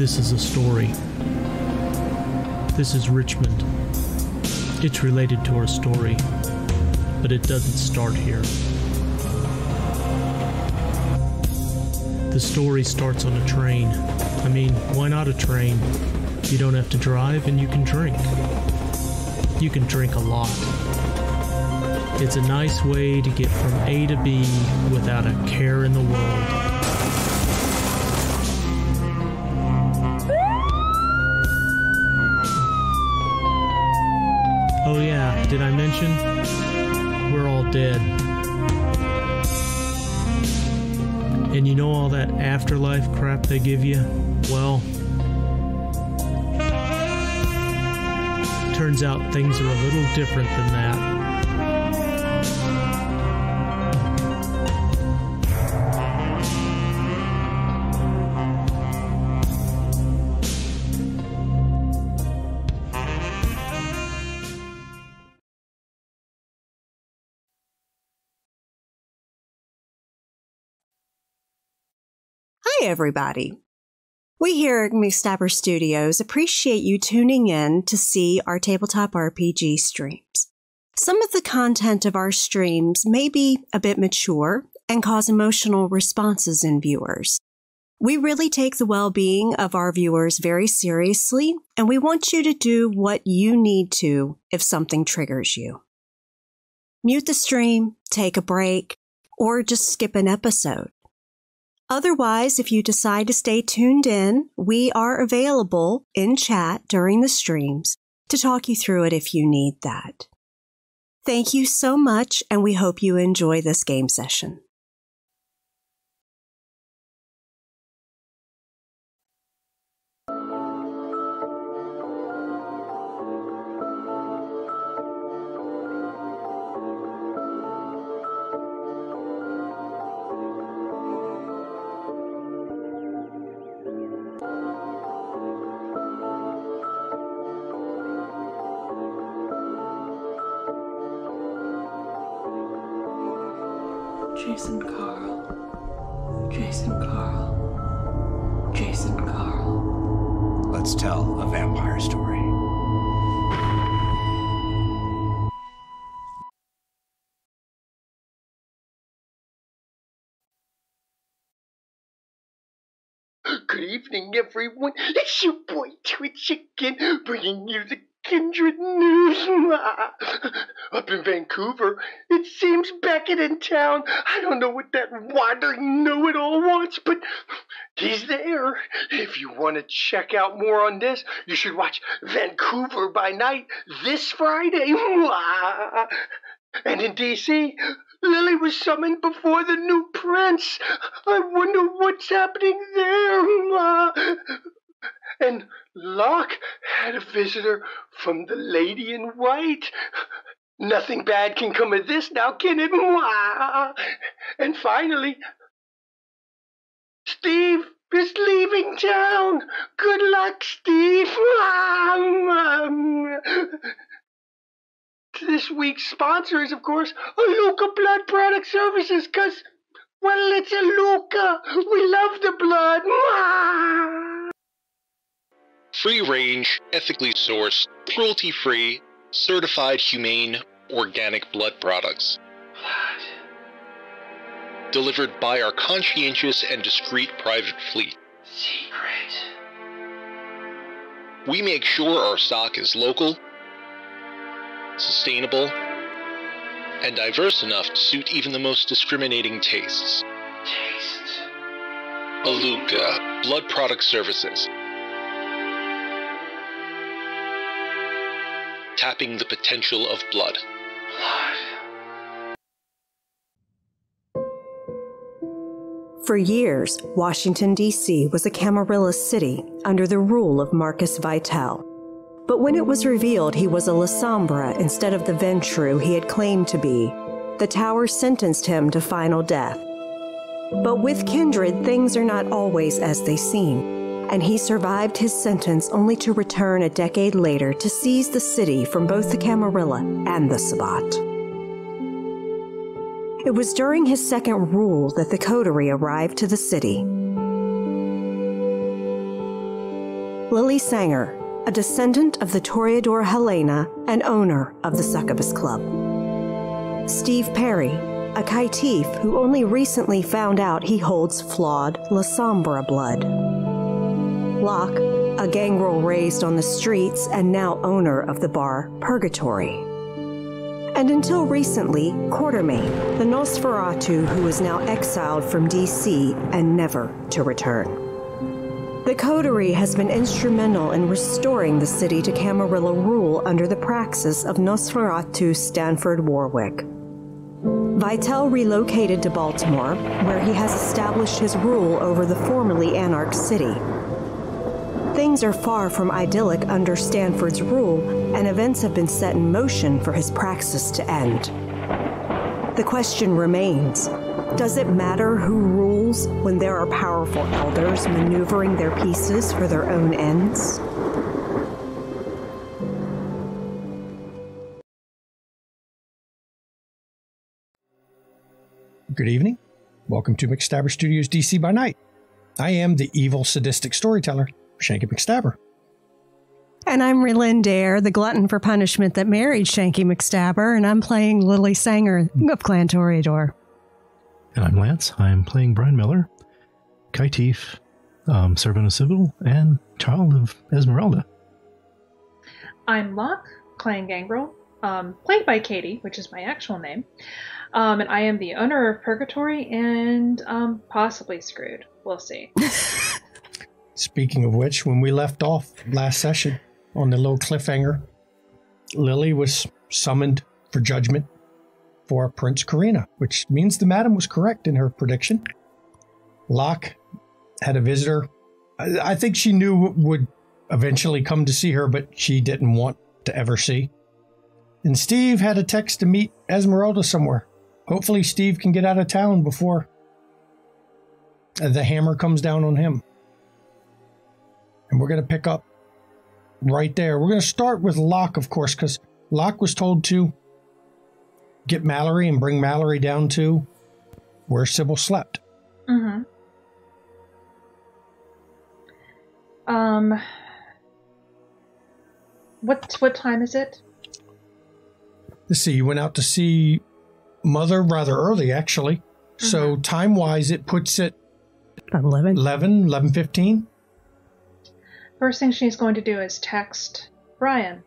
This is a story. This is Richmond. It's related to our story, but it doesn't start here. The story starts on a train. I mean, why not a train? You don't have to drive and you can drink. You can drink a lot. It's a nice way to get from A to B without a care in the world. Oh yeah, did I mention? We're all dead. And you know all that afterlife crap they give you? Well, turns out things are a little different than that. Hi, everybody. We here at McStabber Studios appreciate you tuning in to see our tabletop RPG streams. Some of the content of our streams may be a bit mature and cause emotional responses in viewers. We really take the well-being of our viewers very seriously, and we want you to do what you need to if something triggers you. Mute the stream, take a break, or just skip an episode. Otherwise, if you decide to stay tuned in, we are available in chat during the streams to talk you through it if you need that. Thank you so much, and we hope you enjoy this game session. Jason Carl. Jason Carl. Jason Carl. Let's tell a vampire story. Good evening, everyone. It's your boy Twitch again, bringing you the Kindred news. Up in Vancouver, it seems Beckett in town. I don't know what that wandering know-it-all wants, but he's there. If you want to check out more on this, you should watch Vancouver by Night this Friday. And in D.C., Lily was summoned before the new prince. I wonder what's happening there. And Locke had a visitor from the Lady in White. Nothing bad can come of this now, can it? And finally, Steve is leaving town. Good luck, Steve. This week's sponsor is, of course, Aluka Blood Product Services, because, well, it's Aluka. We love the blood. Free-range, ethically sourced, cruelty-free, certified humane, organic blood products. Blood. Delivered by our conscientious and discreet private fleet. Secret. We make sure our stock is local, sustainable, and diverse enough to suit even the most discriminating tastes. Taste. Aluka Blood Product Services. Tapping the potential of blood. Blood. For years, Washington, D.C. was a Camarilla city under the rule of Marcus Vitel. But when it was revealed he was a La Sombra instead of the Ventrue he had claimed to be, the Tower sentenced him to final death. But with Kindred, things are not always as they seem, and he survived his sentence only to return a decade later to seize the city from both the Camarilla and the Sabbat. It was during his second rule that the Coterie arrived to the city. Lily Sanger, a descendant of the Toreador Helena and owner of the Succubus Club. Steve Perry, a caitiff who only recently found out he holds flawed La Sombra blood. Locke, a gangrel raised on the streets and now owner of the bar Purgatory. And until recently, Quartermain, the Nosferatu who is now exiled from D.C. and never to return. The Coterie has been instrumental in restoring the city to Camarilla rule under the praxis of Nosferatu Stanford Warwick. Vitale relocated to Baltimore, where he has established his rule over the formerly anarch city. Things are far from idyllic under Stanford's rule, and events have been set in motion for his praxis to end. The question remains, does it matter who rules when there are powerful elders maneuvering their pieces for their own ends? Good evening. Welcome to McStabber Studios DC by Night. I am the evil, sadistic storyteller, Shanky McStabber. And I'm Relyn Dare, the glutton for punishment that married Shanky McStabber, and I'm playing Lily Sanger of Clan Toreador. And I'm Lance. I'm playing Brian Miller, caitiff, servant of Civil, and child of Esmeralda. I'm Locke, Clan Gangrel, played by Katie, which is my actual name. And I am the owner of Purgatory and possibly screwed. We'll see. Speaking of which, when we left off last session on the little cliffhanger, Lily was summoned for judgment for Prince Karina, which means the madam was correct in her prediction. Locke had a visitor. I think she knew would eventually come to see her, but she didn't want to ever see. And Steve had a text to meet Esmeralda somewhere. Hopefully Steve can get out of town before the hammer comes down on him. And we're going to pick up right there. We're going to start with Locke, of course, because Locke was told to get Mallory and bring Mallory down to where Sybil slept. Mm-hmm. What time is it? Let's see, you went out to see Mother rather early, actually. Mm-hmm. So time-wise, it puts it 11:15. First thing she's going to do is text Brian.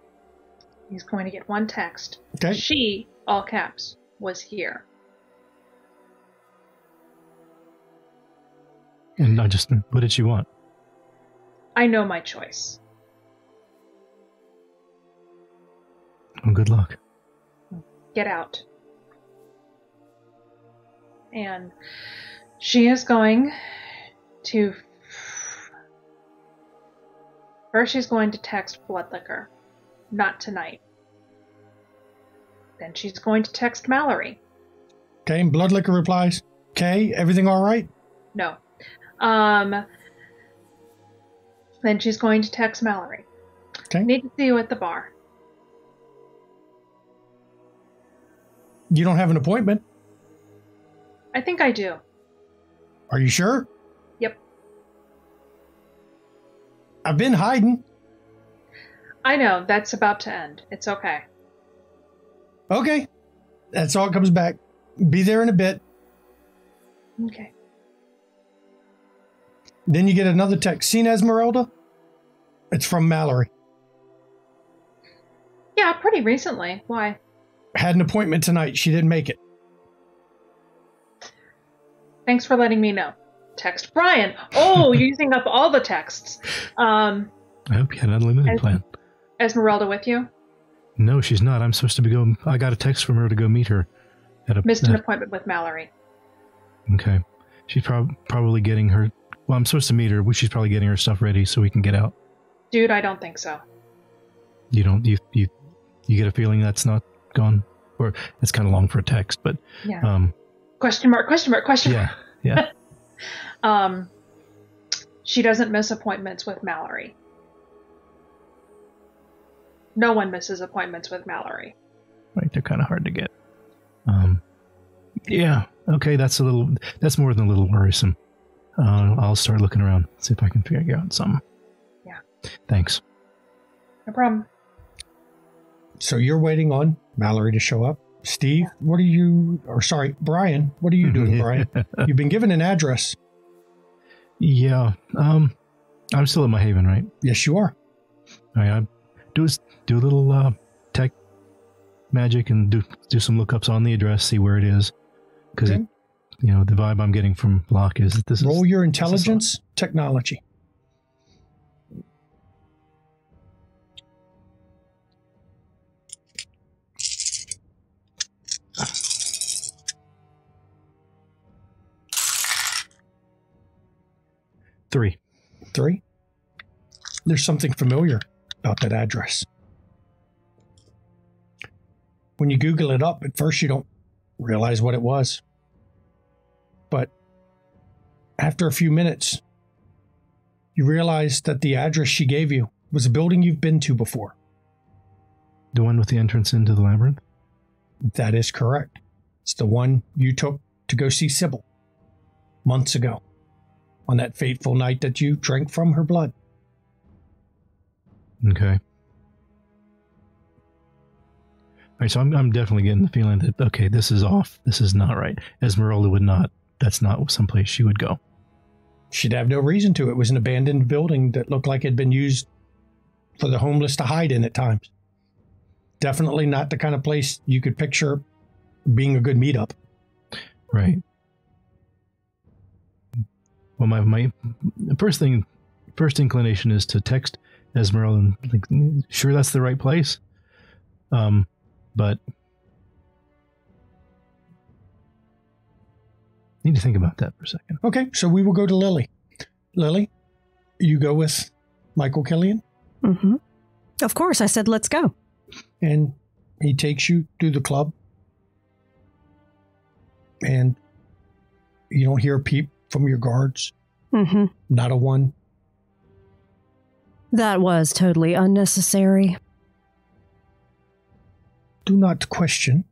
He's going to get one text. Okay. She, all caps, was here. And what did she want? I know my choice. Well, good luck. Get out. And she is going to... First she's going to text Bloodlicker. Not tonight. Then she's going to text Mallory. Okay, and Bloodlicker replies, okay, everything all right? No. Then she's going to text Mallory. Okay. Need to see you at the bar. You don't have an appointment? I think I do. Are you sure? Yep. I've been hiding. I know, that's about to end. It's okay. Okay. That's all it comes back. Be there in a bit. Okay. Then you get another text. Seen Esmeralda? It's from Mallory. Yeah, pretty recently. Why? Had an appointment tonight. She didn't make it. Thanks for letting me know. Text Brian. Oh, you're using up all the texts. I hope you had an unlimited plan. Esmeralda with you? No, she's not. I'm supposed to be going. I got a text from her to go meet her. Missed an appointment with Mallory. Okay. She's probably getting her... Well, I'm supposed to meet her. She's probably getting her stuff ready so we can get out. Dude, I don't think so. You don't... You get a feeling that's not gone? Or it's kind of long for a text, but... Yeah. Question mark, question mark, question mark. Yeah. She doesn't miss appointments with Mallory. No one misses appointments with Mallory. Right, they're kind of hard to get. Yeah, okay, that's more than a little worrisome. I'll start looking around, see if I can figure out something. Yeah. Thanks. No problem. So you're waiting on Mallory to show up. Steve, what are you, or sorry, Brian, what are you doing, Brian? You've been given an address. Yeah. I'm still at my haven, right? Yes, you are. All right. I do a little tech magic and do some lookups on the address, see where it is. Because, Okay. the vibe I'm getting from Locke is that this Roll is... your intelligence technology. Three. There's something familiar about that address. When you Google it up, at first you don't realize what it was. But after a few minutes, you realize that the address she gave you was a building you've been to before. The one with the entrance into the labyrinth? That is correct. It's the one you took to go see Sybil months ago, on that fateful night that you drank from her blood. Okay. All right, so I'm definitely getting the feeling that, okay, this is off. This is not right. Esmeralda would not. That's not someplace she would go. She'd have no reason to. It was an abandoned building that looked like it had been used for the homeless to hide in at times. Definitely not the kind of place you could picture being a good meetup. Right. Well, my first inclination is to text Esmeralda and like, sure that's the right place. But need to think about that for a second. Okay, so we will go to Lily. Lily, you go with Michael Killian? Mm-hmm. Of course, I said, let's go. And he takes you to the club. And you don't hear a peep from your guards. Mm-hmm. Not a one. That was totally unnecessary. Do not question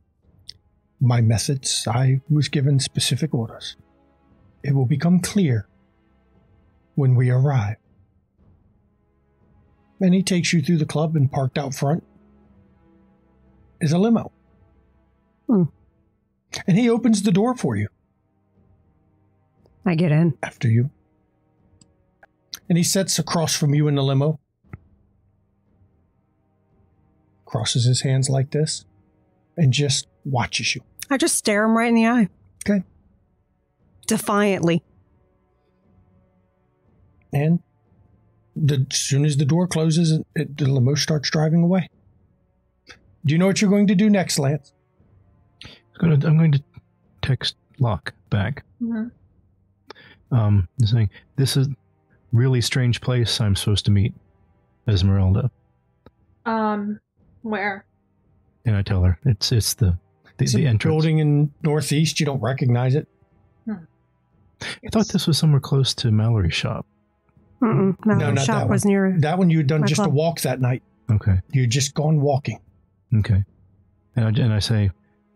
my methods. I was given specific orders. It will become clear when we arrive. And he takes you through the club, and parked out front is a limo. Hmm. And he opens the door for you. I get in. After you. And he sits across from you in the limo. Crosses his hands like this and just watches you. I just stare him right in the eye. Okay. Defiantly. And as soon as the door closes, the limo starts driving away. Do you know what you're going to do next, Lance? I'm going to text Locke back. Mm-hmm. Saying, this is really strange place I'm supposed to meet Esmeralda. Where? And I tell her it's the entrance. Building in Northeast. You don't recognize it. I thought this was somewhere close to Mallory's shop. Mm-mm. No, No, the not shop that was one. near. That one you had done my just club. a walk that night. Okay. You'd just gone walking. Okay. And I say,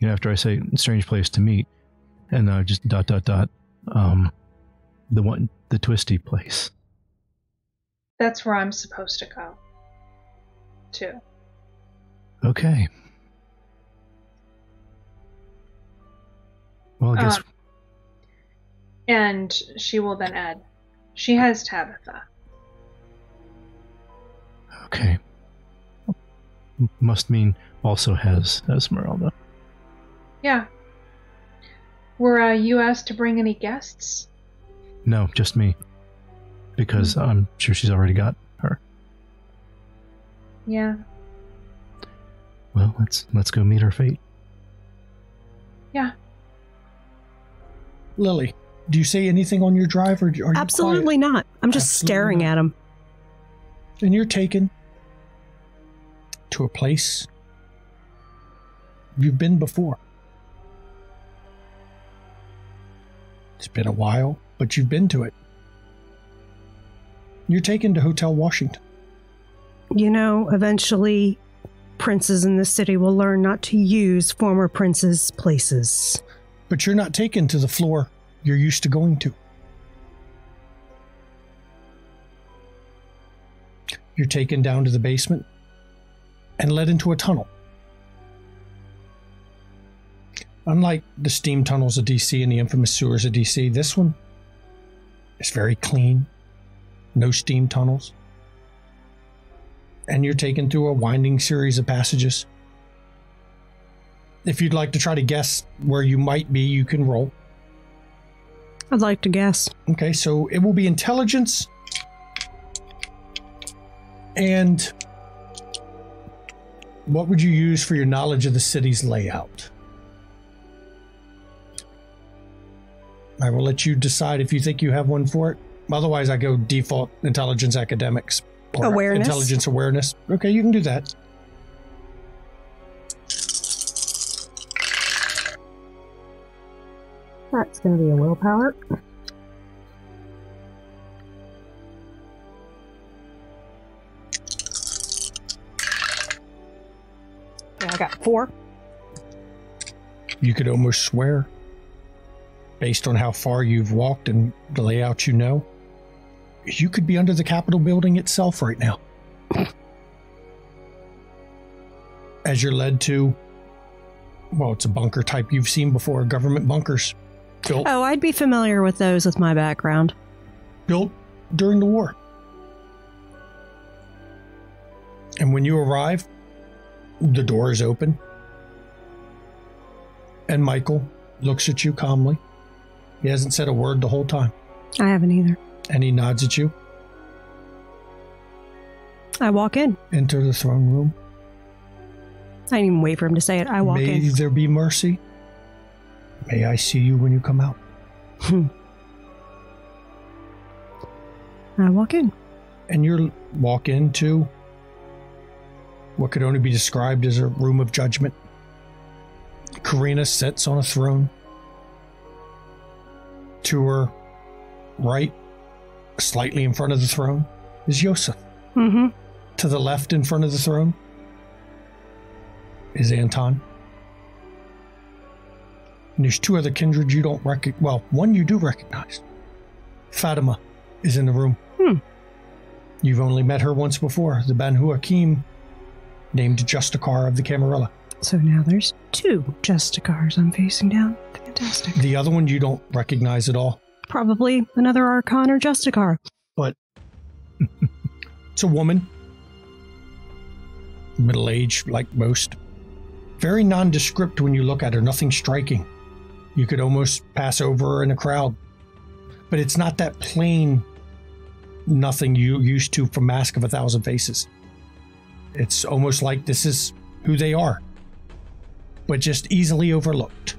after I say strange place to meet, and I just ... the twisty place. That's where I'm supposed to go. Too. Okay. Well, I guess... And she will then add, she has Tabitha. Okay. Must mean also has Esmeralda. Yeah. Were you asked to bring any guests? No, just me. Because I'm sure she's already got her. Yeah. Well, let's go meet her fate. Yeah. Lily, do you say anything on your drive, or are you Absolutely quiet? not. I'm just Absolutely staring not. at him. And you're taken to a place you've been before. It's been a while, but you've been to it. You're taken to Hotel Washington. You know, eventually, princes in this city will learn not to use former princes' places. But you're not taken to the floor you're used to going to. You're taken down to the basement and led into a tunnel. Unlike the steam tunnels of DC and the infamous sewers of DC, this one is very clean. No steam tunnels. And you're taken through a winding series of passages. If you'd like to try to guess where you might be, you can roll. I'd like to guess. Okay, so it will be intelligence and what would you use for your knowledge of the city's layout? I will let you decide if you think you have one for it. Otherwise, I go default intelligence academics. Or awareness. Intelligence awareness. Okay, you can do that. That's going to be a willpower. Yeah, I got 4. You could almost swear, based on how far you've walked and the layout you know, you could be under the Capitol building itself right now. As you're led to, well, it's a bunker type you've seen before, government bunkers. Built, Oh, I'd be familiar with those with my background. built during the war. And when you arrive, the door is open. And Michael looks at you calmly. He hasn't said a word the whole time. I haven't either. And he nods at you. I walk in. Enter the throne room. I didn't even wait for him to say it. I walk May in. there be mercy. May I see you when you come out. I walk in. And you walk into what could only be described as a room of judgment. Karina sits on a throne. To her right, slightly in front of the throne, is Yosef. Mm-hmm. To the left in front of the throne is Anton. And there's 2 other kindred you don't recognize. Well, one you do recognize. Fatima is in the room. You've only met her once before, the Banu Hakim, named Justicar of the Camarilla. So now there's 2 Justicars I'm facing down. Fantastic. The other one you don't recognize at all. Probably another Archon or Justicar. But it's a woman. Middle-aged, like most. Very nondescript when you look at her, nothing striking. You could almost pass over her in a crowd. But it's not that plain nothing you used to from Mask of a Thousand Faces. It's almost like this is who they are, but just easily overlooked.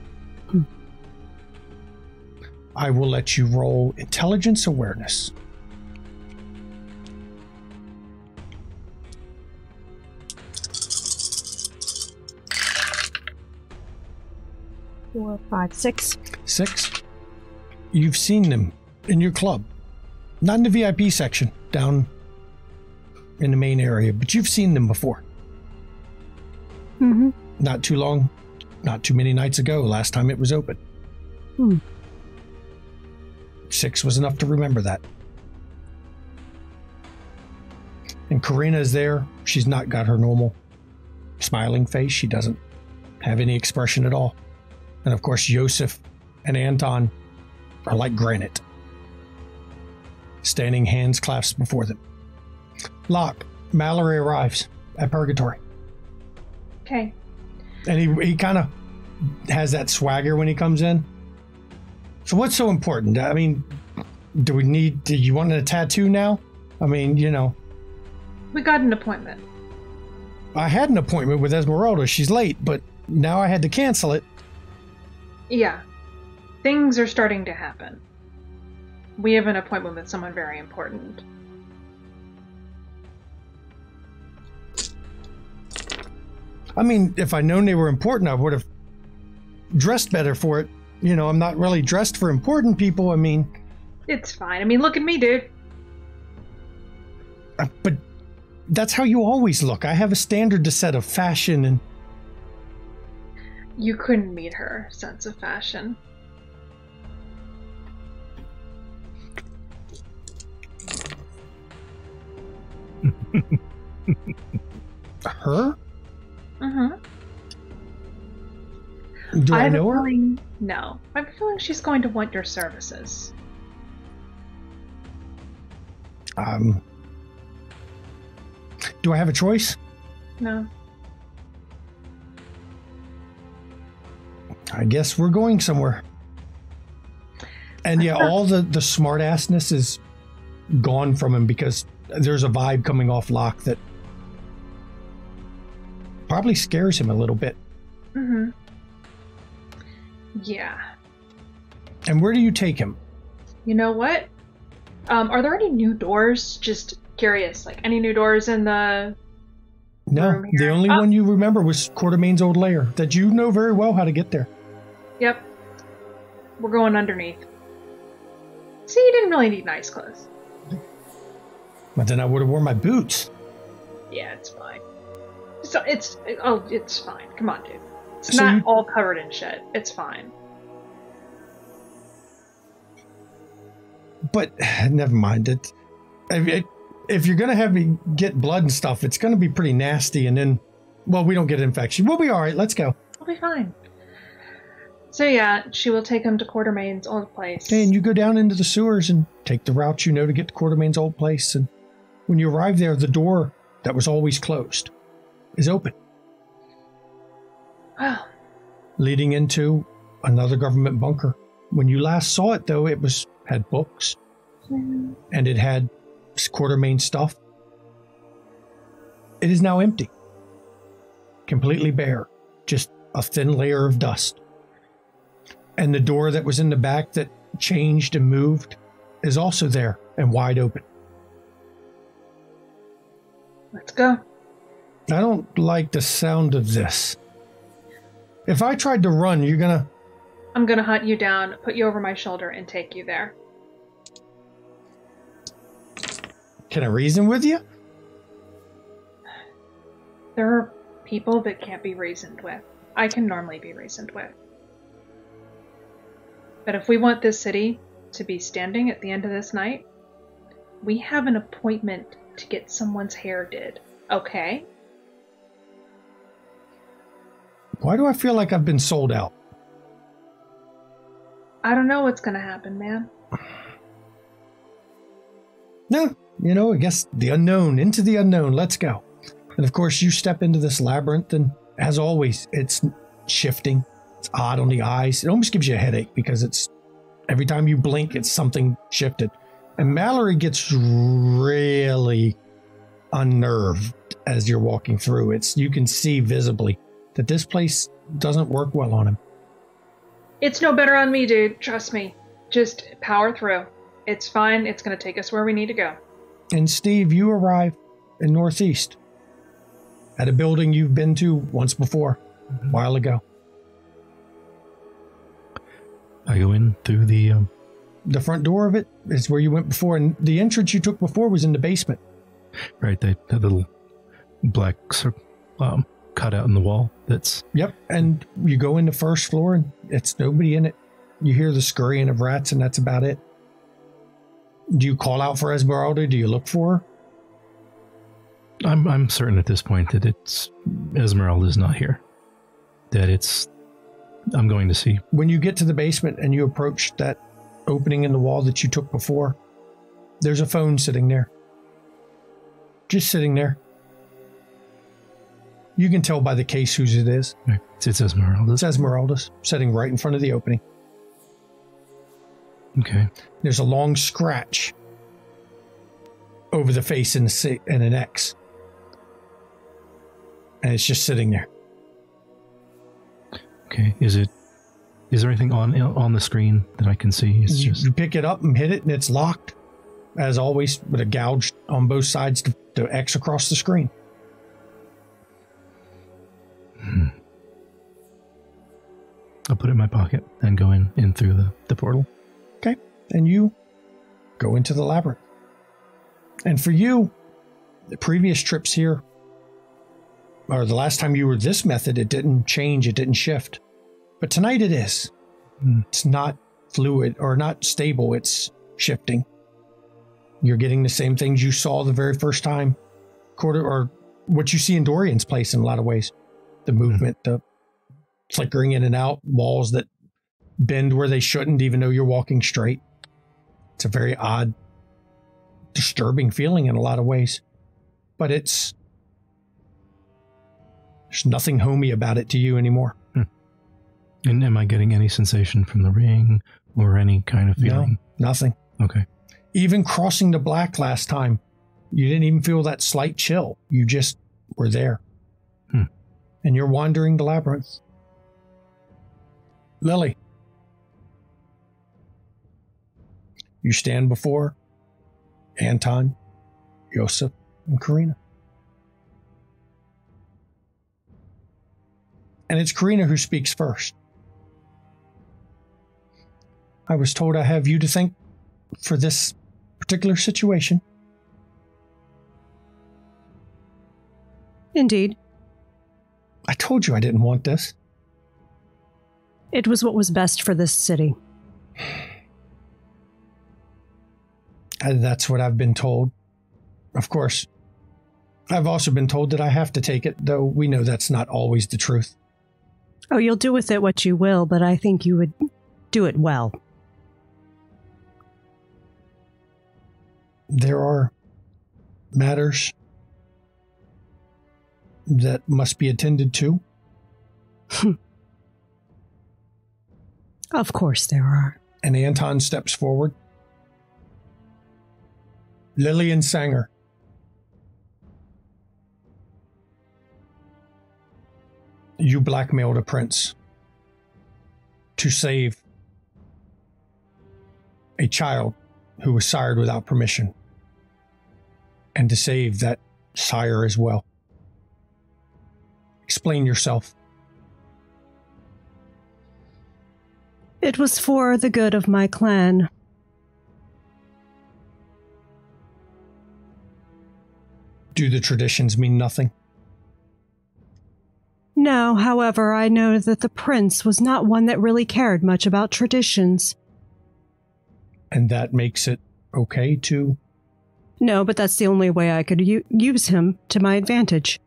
I will let you roll intelligence awareness. Four, 5, 6. 6. You've seen them in your club. Not in the VIP section, down in the main area, but you've seen them before. Mm-hmm. Not too long, not too many nights ago, last time it was open. 6 was enough to remember that. And Karina is there. She's not got her normal smiling face. She doesn't have any expression at all. And of course, Yosef and Anton are like granite, standing hands clasped before them. Locke, Mallory arrives at Purgatory. Okay. And he kind of has that swagger when he comes in. So what's so important? I mean, do you want a tattoo now? I mean, you know. We got an appointment. I had an appointment with Esmeralda. She's late, but now I had to cancel it. Yeah. Things are starting to happen. We have an appointment with someone very important. I mean, if I'd known they were important, I would have dressed better for it. You know, I'm not really dressed for important people. I mean... It's fine. I mean, look at me, dude. But that's how you always look. I have a standard to set of fashion and... You couldn't meet her sense of fashion. Her? Mm-hmm. Do I have know a her? feeling, no. I have a feeling she's going to want your services. Do I have a choice? No. I guess we're going somewhere. And yeah, all the smart assness is gone from him because there's a vibe coming off Locke that probably scares him a little bit. Mm-hmm. Yeah. And where do you take him? You know what? Are there any new doors? Just curious. Like, any new doors in the No, room the here? only one you remember was Quartermain's old lair that you know very well how to get there. Yep. We're going underneath. See, you didn't really need nice clothes. But then I would have worn my boots. Yeah, it's fine. So it's fine. Come on, dude. It's So not you- all covered in shit. It's fine. But never mind it. If you're going to have me get blood and stuff, it's going to be pretty nasty. And then, well, we don't get infection. We'll be all right. Let's go. We'll be fine. So yeah, she will take him to Quartermain's old place. Okay, and you go down into the sewers and take the route you know to get to Quartermain's old place. And when you arrive there, the door that was always closed is open, Well, leading into another government bunker. When you last saw it, though, it had books and it had Quartermain stuff. It is now empty, completely bare, just a thin layer of dust. And the door that was in the back that changed and moved is also there and wide open. let's go. I don't like the sound of this. If I tried to run, I'm gonna hunt you down, put you over my shoulder, and take you there. Can I reason with you? There are people that can't be reasoned with. I can normally be reasoned with. But if we want this city to be standing at the end of this night, we have an appointment to get someone's hair did, okay? Why do I feel like I've been sold out? I don't know what's gonna happen, man. No, I guess the unknown, into the unknown. Let's go. And of course, you step into this labyrinth, and as always, it's shifting. It's odd on the eyes. It almost gives you a headache because it's every time you blink, it's something shifted. And Mallory gets really unnerved as you're walking through. You can see visibly that this place doesn't work well on him. It's no better on me, dude. Trust me. Just power through. It's fine. It's gonna take us where we need to go. And Steve, you arrive in Northeast at a building you've been to once before, a while ago. I go in through the front door of it is where you went before, and the entrance you took before was in the basement. right, that little black cutout in the wall. That's Yep, and you go in the first floor, and it's nobody in it. You hear the scurrying of rats, and that's about it. Do you call out for Esmeralda? Do you look for her? I'm certain at this point that it's Esmeralda's not here. That I'm going to see. When you get to the basement and you approach that opening in the wall that you took before, there's a phone sitting there. Just sitting there. You can tell by the case whose it is. It's Esmeralda's. It's Esmeralda's, sitting right in front of the opening. Okay. There's a long scratch over the face and an X. And it's just sitting there. Okay. Is there anything on the screen that I can see? It's just You pick it up and hit it, and it's locked, as always, with a gouge on both sides to X across the screen. I'll put it in my pocket and go in through the portal. Okay. And you go into the labyrinth. And for you, the previous trips here, or the last time you were this method, it didn't change, it didn't shift. But tonight it is. It's not fluid or not stable, it's shifting. You're getting the same things you saw the very first time what you see in Dorian's place in a lot of ways. The movement, the flickering in and out, walls that bend where they shouldn't, even though you're walking straight. It's a very odd, disturbing feeling in a lot of ways. But there's nothing homey about it to you anymore. And am I getting any sensation from the ring or any kind of feeling? No, nothing. Okay. Even crossing the black last time, you didn't even feel that slight chill. You just were there. And you're wandering the labyrinth. Lily, you stand before Anton, Yosef, and Karina. And it's Karina who speaks first. I was told I have you to thank for this particular situation. Indeed. I told you I didn't want this. It was what was best for this city. And that's what I've been told. Of course, I've also been told that I have to take it, though we know that's not always the truth. Oh, you'll do with it what you will, but I think you would do it well. There are matters that must be attended to. Of course there are. And Anton steps forward. Lillian Sanger. You blackmailed a prince to save a child who was sired without permission, and to save that sire as well. Explain yourself. It was for the good of my clan. Do the traditions mean nothing? No, however, I know that the prince was not one that really cared much about traditions. And that makes it okay to... No, but that's the only way I could use him to my advantage.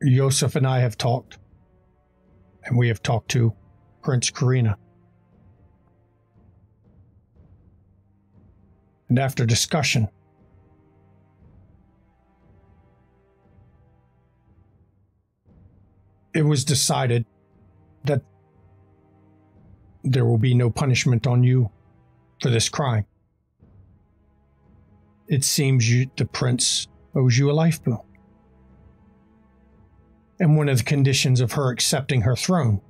Yosef and I have talked, and we have talked to Prince Karina. And after discussion, it was decided that there will be no punishment on you for this crime. It seems the prince owes you a life boon. And one of the conditions of her accepting her throne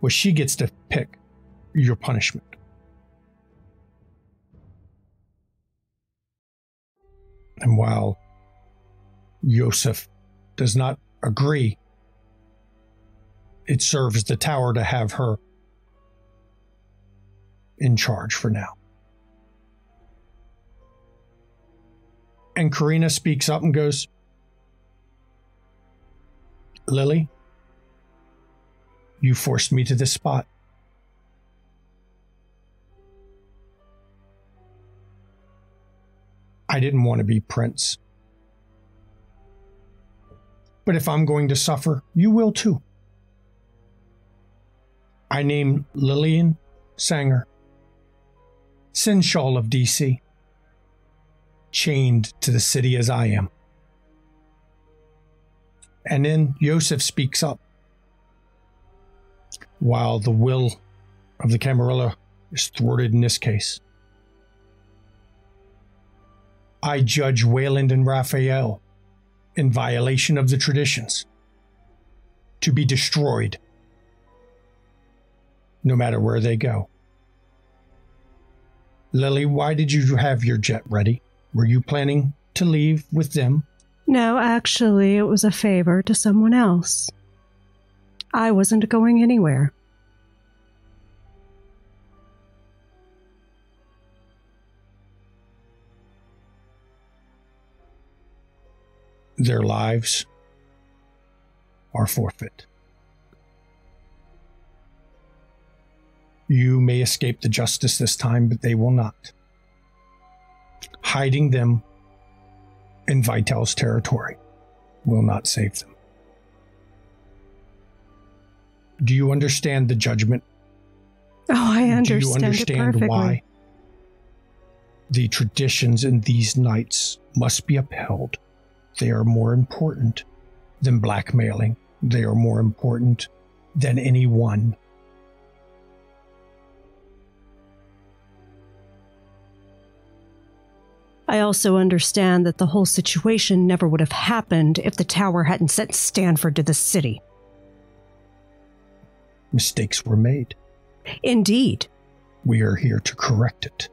was she gets to pick your punishment. And while Yosef does not agree, it serves the tower to have her in charge for now. And Karina speaks up and goes, Lily, you forced me to this spot. I didn't want to be prince. But if I'm going to suffer, you will too. I name Lillian Sanger, Seneschal of DC, chained to the city as I am. And then Yosef speaks up. While the will of the Camarilla is thwarted in this case, I judge Wayland and Raphael in violation of the traditions to be destroyed no matter where they go. Lily, why did you have your jet ready? Were you planning to leave with them? No, actually, it was a favor to someone else. I wasn't going anywhere. Their lives are forfeit. You may escape the justice this time, but they will not. Hiding them in Vitel's territory will not save them. Do you understand the judgment? Oh, I understand. Do you understand why the traditions in these nights must be upheld? They are more important than blackmailing. They are more important than anyone. I also understand that the whole situation never would have happened if the tower hadn't sent Stanford to the city. Mistakes were made. Indeed. We are here to correct it.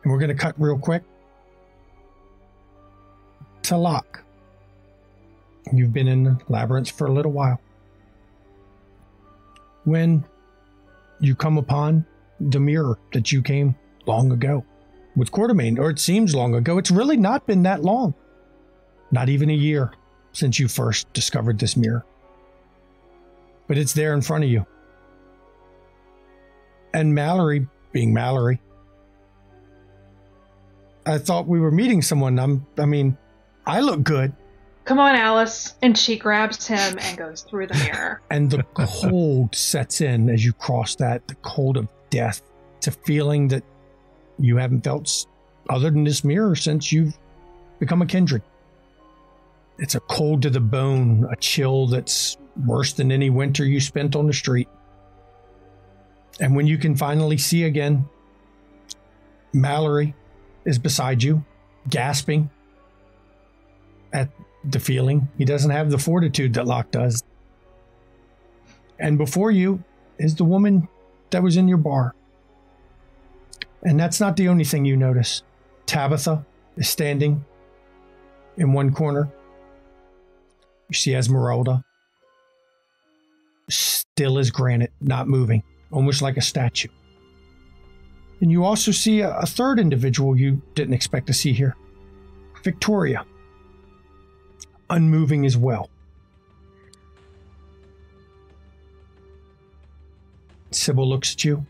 And we're going to cut real quick to Locke. You've been in the labyrinth for a little while. When you come upon the mirror that you came long ago with Quartermain, or it seems long ago, it's really not been that long. Not even a year since you first discovered this mirror. But it's there in front of you. And Mallory, being Mallory, I thought we were meeting someone. I look good. Come on, Alice. And she grabs him and goes through the mirror. And the cold sets in as you cross that, the cold of death. It's a feeling that you haven't felt other than this mirror since you've become a kindred. It's a cold to the bone, a chill that's worse than any winter you spent on the street. And when you can finally see again, Mallory is beside you, gasping at the feeling. He doesn't have the fortitude that Locke does. And before you is the woman that was in your bar. And that's not the only thing you notice. Tabitha is standing in one corner. You see Esmeralda, still as granite, not moving, almost like a statue. And you also see a third individual you didn't expect to see here. Victoria, unmoving as well. Sybil looks at you.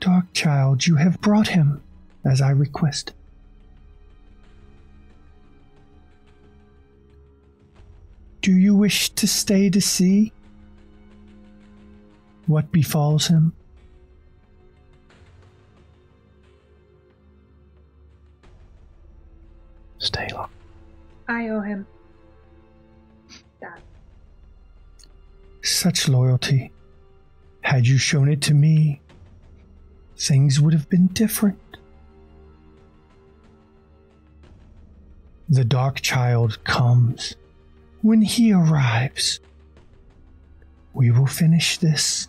Dark child, you have brought him, as I requested. Do you wish to stay to see what befalls him? Stay long. I owe him that. Such loyalty. Had you shown it to me, things would have been different. The dark child comes. When he arrives, we will finish this.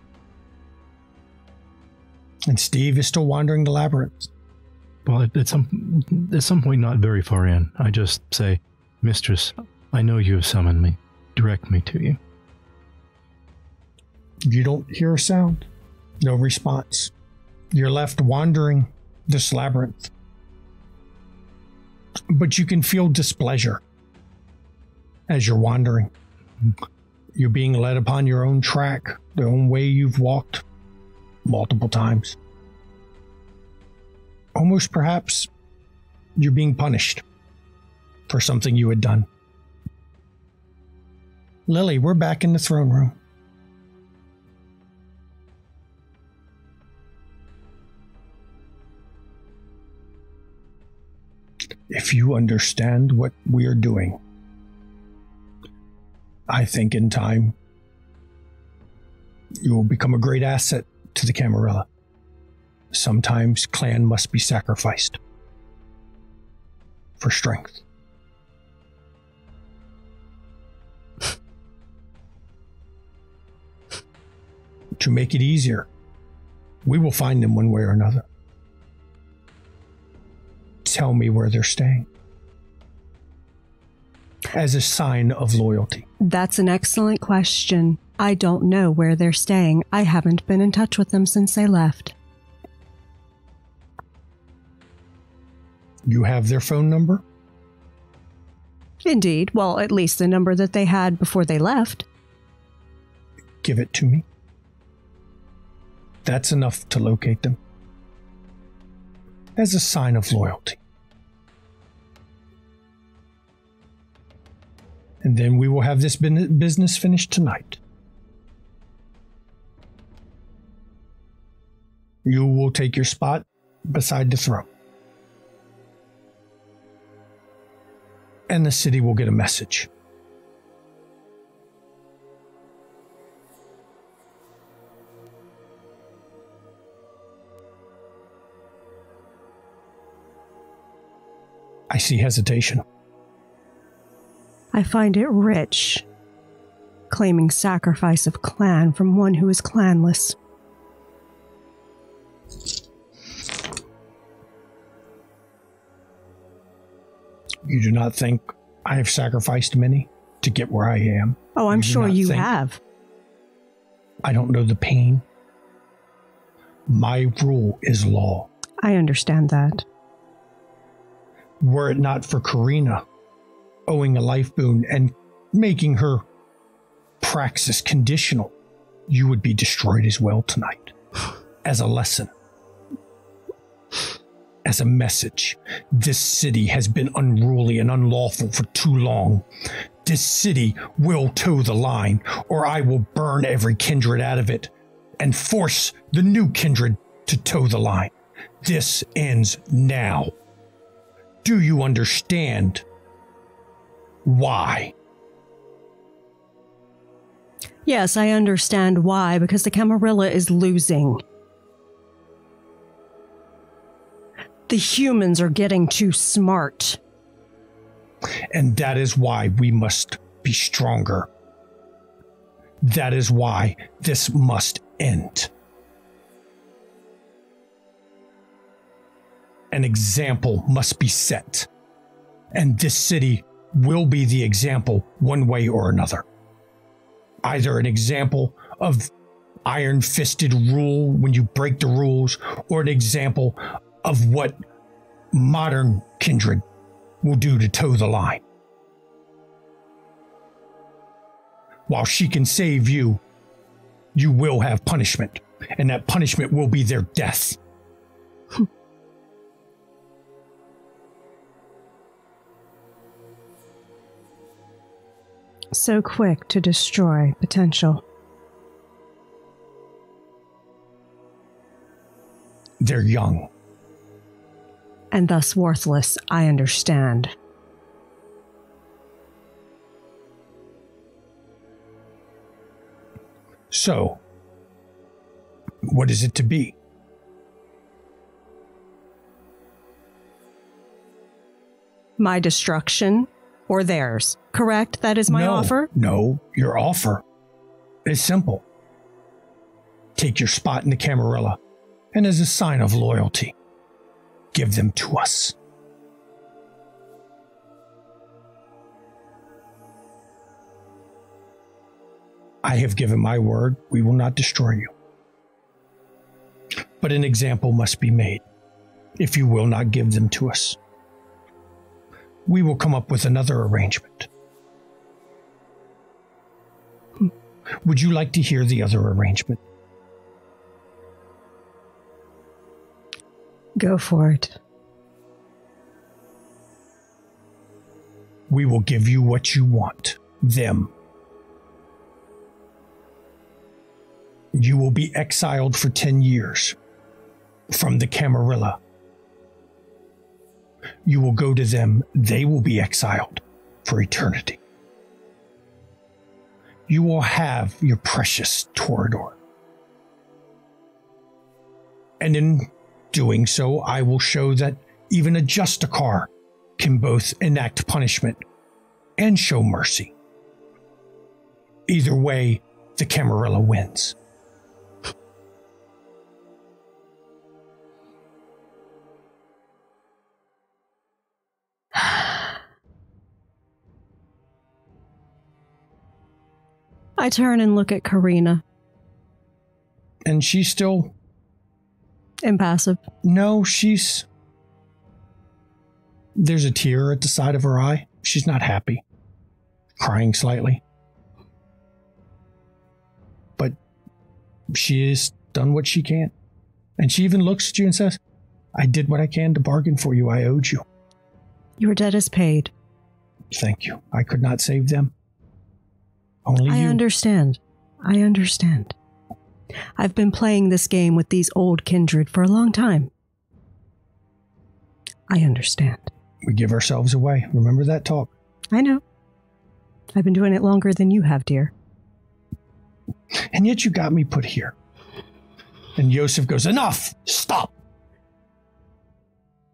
And Steve is still wandering the labyrinth. Well, at some point, not very far in, I just say, Mistress, I know you have summoned me. Direct me to you. You don't hear a sound. No response. You're left wandering this labyrinth. But you can feel displeasure as you're wandering. You're being led upon your own track, the own way you've walked multiple times. Almost perhaps you're being punished for something you had done. Lily, we're back in the throne room. If you understand what we are doing, I think in time you will become a great asset to the Camarilla. Sometimes clan must be sacrificed for strength. To make it easier, we will find them one way or another. Tell me where they're staying. As a sign of loyalty. That's an excellent question. I don't know where they're staying. I haven't been in touch with them since they left. You have their phone number? Indeed. Well, at least the number that they had before they left. Give it to me. That's enough to locate them. As a sign of loyalty. And then we will have this business finished tonight. You will take your spot beside the throne. And the city will get a message. I see hesitation. I find it rich, claiming sacrifice of clan from one who is clanless. You do not think I have sacrificed many to get where I am? Oh, I'm sure you have. I don't know the pain. My rule is law. I understand that. Were it not for Karina owing a life boon and making her praxis conditional, you would be destroyed as well tonight. As a lesson. As a message. This city has been unruly and unlawful for too long. This city will toe the line, or I will burn every kindred out of it and force the new kindred to toe the line. This ends now. Do you understand why? Yes, I understand why, because the Camarilla is losing. The humans are getting too smart. And that is why we must be stronger. That is why this must end. An example must be set. And this city will be the example one way or another. Either an example of iron-fisted rule when you break the rules, or an example of what modern kindred will do to toe the line. While she can save you, you will have punishment, and that punishment will be their death. So quick to destroy potential. They're young. And thus worthless, I understand. So, what is it to be? My destruction or theirs, correct? That is my offer? No, your offer is simple. Take your spot in the Camarilla, and as a sign of loyalty, give them to us. I have given my word, we will not destroy you. But an example must be made. If you will not give them to us, we will come up with another arrangement. Would you like to hear the other arrangement? Go for it. We will give you what you want, them. You will be exiled for 10 years from the Camarilla. You will go to them, they will be exiled for eternity. You will have your precious Toreador. And in doing so, I will show that even a Justicar can both enact punishment and show mercy. Either way, the Camarilla wins. I turn and look at Karina. And she's still... impassive. No, she's... There's a tear at the side of her eye. She's not happy, crying slightly. But she has done what she can. And she even looks at you and says, I did what I can to bargain for you. I owed you. Your debt is paid. Thank you. I could not save them. Only I you. understand. I understand. I've been playing this game with these old kindred for a long time. I understand. We give ourselves away. Remember that talk? I know. I've been doing it longer than you have, dear. And yet you got me put here. And Yosef goes, enough! Stop!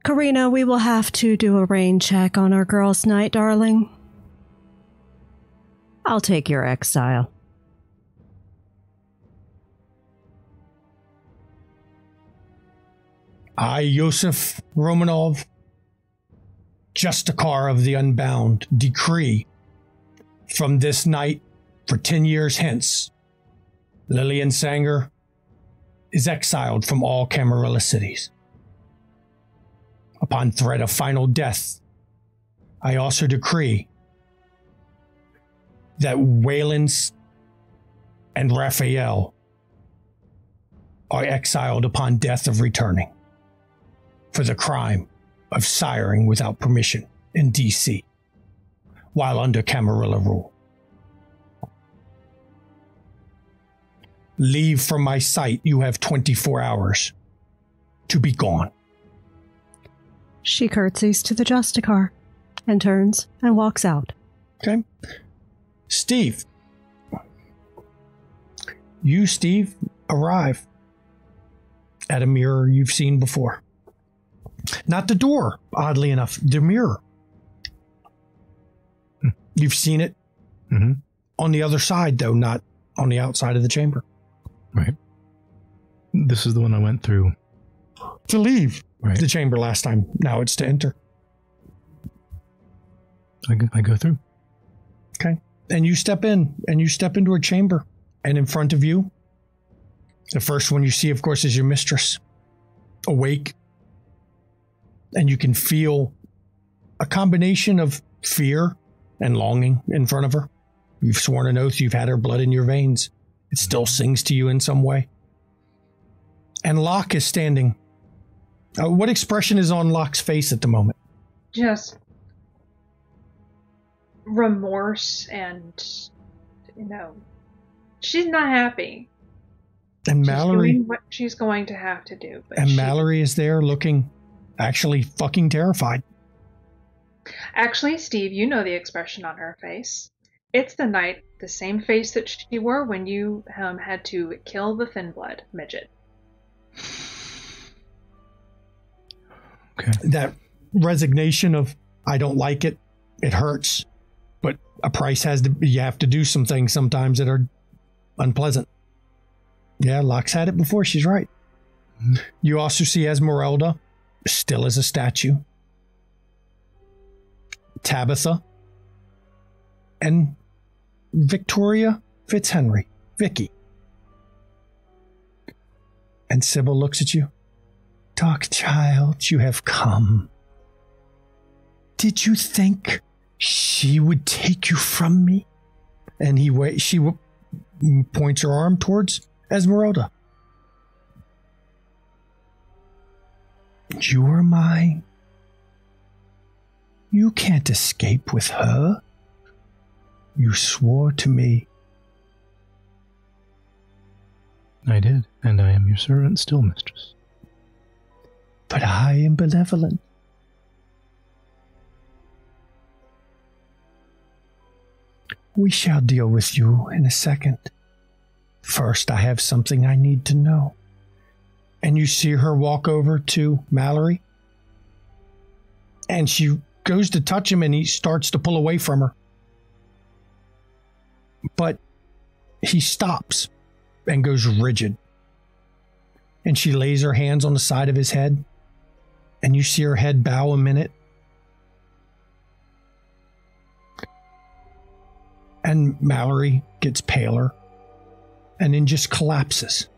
Karina, we will have to do a rain check on our girls' night, darling. I'll take your exile. I, Yosef Romanov, Justikar of the Unbound, decree from this night for 10 years hence, Lillian Sanger is exiled from all Camarilla cities. Upon threat of final death, I also decree that Waylands and Raphael are exiled upon death of returning for the crime of siring without permission in D.C. while under Camarilla rule. Leave from my sight. You have 24 hours to be gone. She curtsies to the Justikar and turns and walks out. Okay. Steve. You, Steve, arrive at a mirror you've seen before. Not the door, oddly enough, the mirror. You've seen it on the other side, though, not on the outside of the chamber. Right. This is the one I went through. To leave the chamber last time. Now it's to enter. I go through. Okay. And you step in, and you step into a chamber. And in front of you, the first one you see, of course, is your mistress. Awake. And you can feel a combination of fear and longing in front of her. You've sworn an oath, you've had her blood in your veins. It still sings to you in some way. And Locke is standing. What expression is on Locke's face at the moment? Just remorse and, she's not happy. And Mallory... She's doing what she's going to have to do. And Mallory is there looking actually fucking terrified. Actually, Steve, you know the expression on her face. It's the same face that she wore when you had to kill the Thin Blood midget. Okay. That resignation of, I don't like it, it hurts, but you have to do some things sometimes that are unpleasant. Yeah, Locke's had it before, she's right. Mm-hmm. You also see Esmeralda, still as a statue. Tabitha. And Victoria Fitzhenry, Vicky. And Sybil looks at you. Dark child, you have come. Did you think she would take you from me? And she points her arm towards Esmeralda. You are mine. You can't escape with her. You swore to me. I did, and I am your servant still, mistress. But I am benevolent. We shall deal with you in a second. First, I have something I need to know. And you see her walk over to Mallory. And she goes to touch him, and he starts to pull away from her. But he stops and goes rigid. And she lays her hands on the side of his head. And you see her head bow a minute. And Mallory gets paler and then just collapses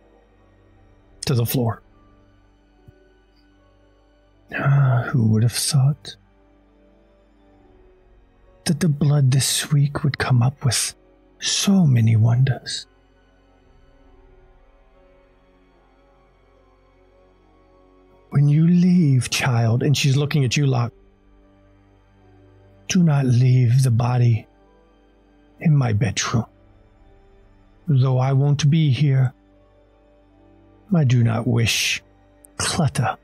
to the floor. Who would have thought? that the blood this week would come up with so many wonders. When you leave, child, and she's looking at you, Locke, do not leave the body in my bedroom. Though I won't be here, I do not wish clutter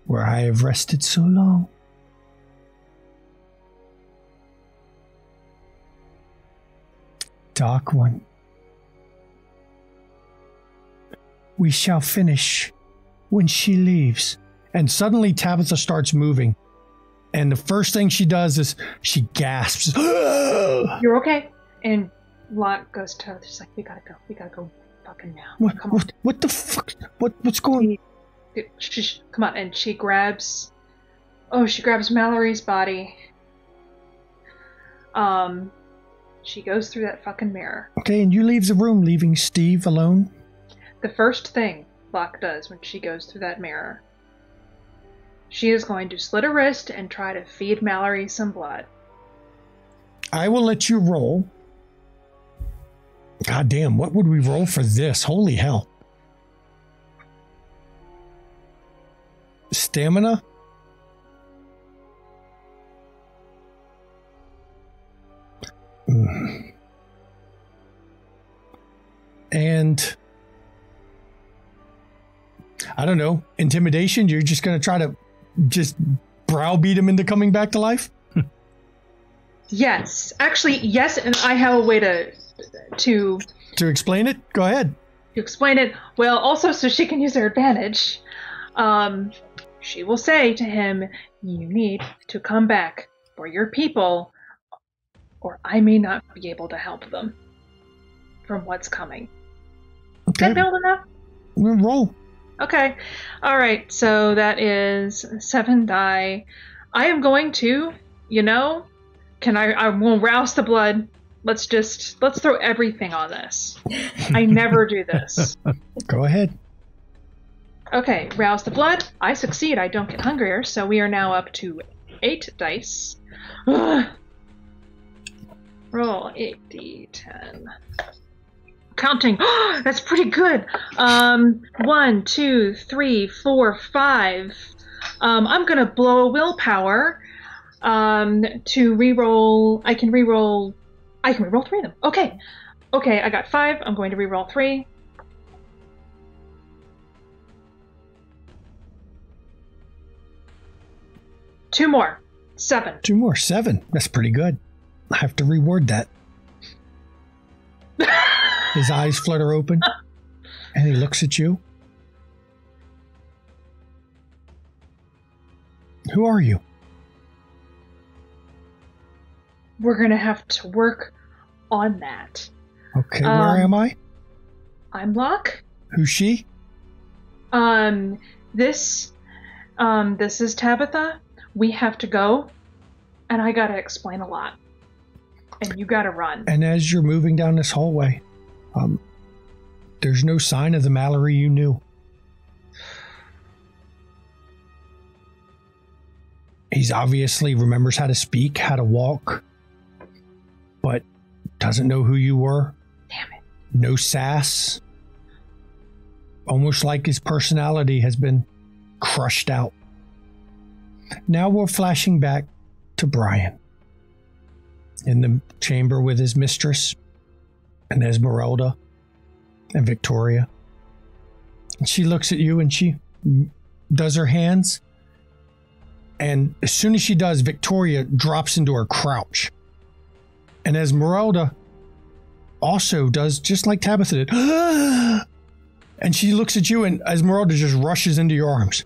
where I have rested so long. Dark One, we shall finish when she leaves. And suddenly Tabitha starts moving. And the first thing she does is she gasps. You're okay. And Locke goes to her. She's like, we gotta go fucking now. Come on. What the fuck? What's going on? Come on. And she grabs Mallory's body. She goes through that fucking mirror. Okay, and you leave the room, leaving Steve alone? The first thing Locke does when she goes through that mirror, she is going to slit her wrist and try to feed Mallory some blood. I will let you roll. God damn, what would we roll for this? Holy hell. Stamina? And I don't know, intimidation? You're just going to try to just browbeat him into coming back to life? Yes. Actually, yes, and I have a way to explain it? Go ahead. To explain it. Well, also so she can use her advantage. She will say to him, you need to come back for your people, or I may not be able to help them from what's coming. Okay. Is that build enough? Roll. Okay. All right. So that is 7 die. I am going to, I won't rouse the blood. Let's throw everything on this. I never do this. Go ahead. Okay. Rouse the blood. I succeed. I don't get hungrier. So we are now up to 8 dice. Ugh. Roll 8d10. Counting. That's pretty good. 1, 2, 3, 4, 5. I'm gonna blow a willpower to reroll. I can reroll 3 of them. Okay. I got 5. I'm going to reroll 3. Two more. 7. 2 more. 7. That's pretty good. I have to reward that. His eyes flutter open, and he looks at you. Who are you? We're going to have to work on that. Okay, where am I? I'm Locke. Who's she? This is Tabitha. We have to go, and I got to explain a lot. And you got to run. And as you're moving down this hallway, there's no sign of the Mallory you knew. He's obviously remembers how to speak, how to walk, but doesn't know who you were. Damn it. No sass. Almost like his personality has been crushed out. Now we're flashing back to Brian in the chamber with his mistress and Esmeralda and Victoria. And she looks at you and she does her hands. And as soon as she does, Victoria drops into her crouch. And Esmeralda also does just like Tabitha did. And she looks at you and Esmeralda just rushes into your arms.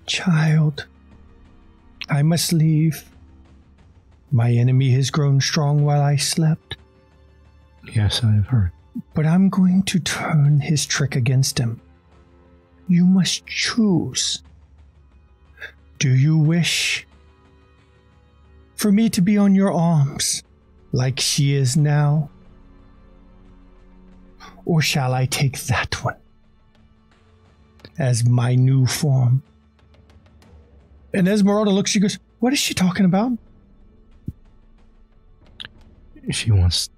Child, I must leave. My enemy has grown strong while I slept. Yes, I have heard. But I'm going to turn his trick against him. You must choose. Do you wish for me to be on your arms like she is now? Or shall I take that one as my new form? And Esmeralda looks, she goes, what is she talking about? She wants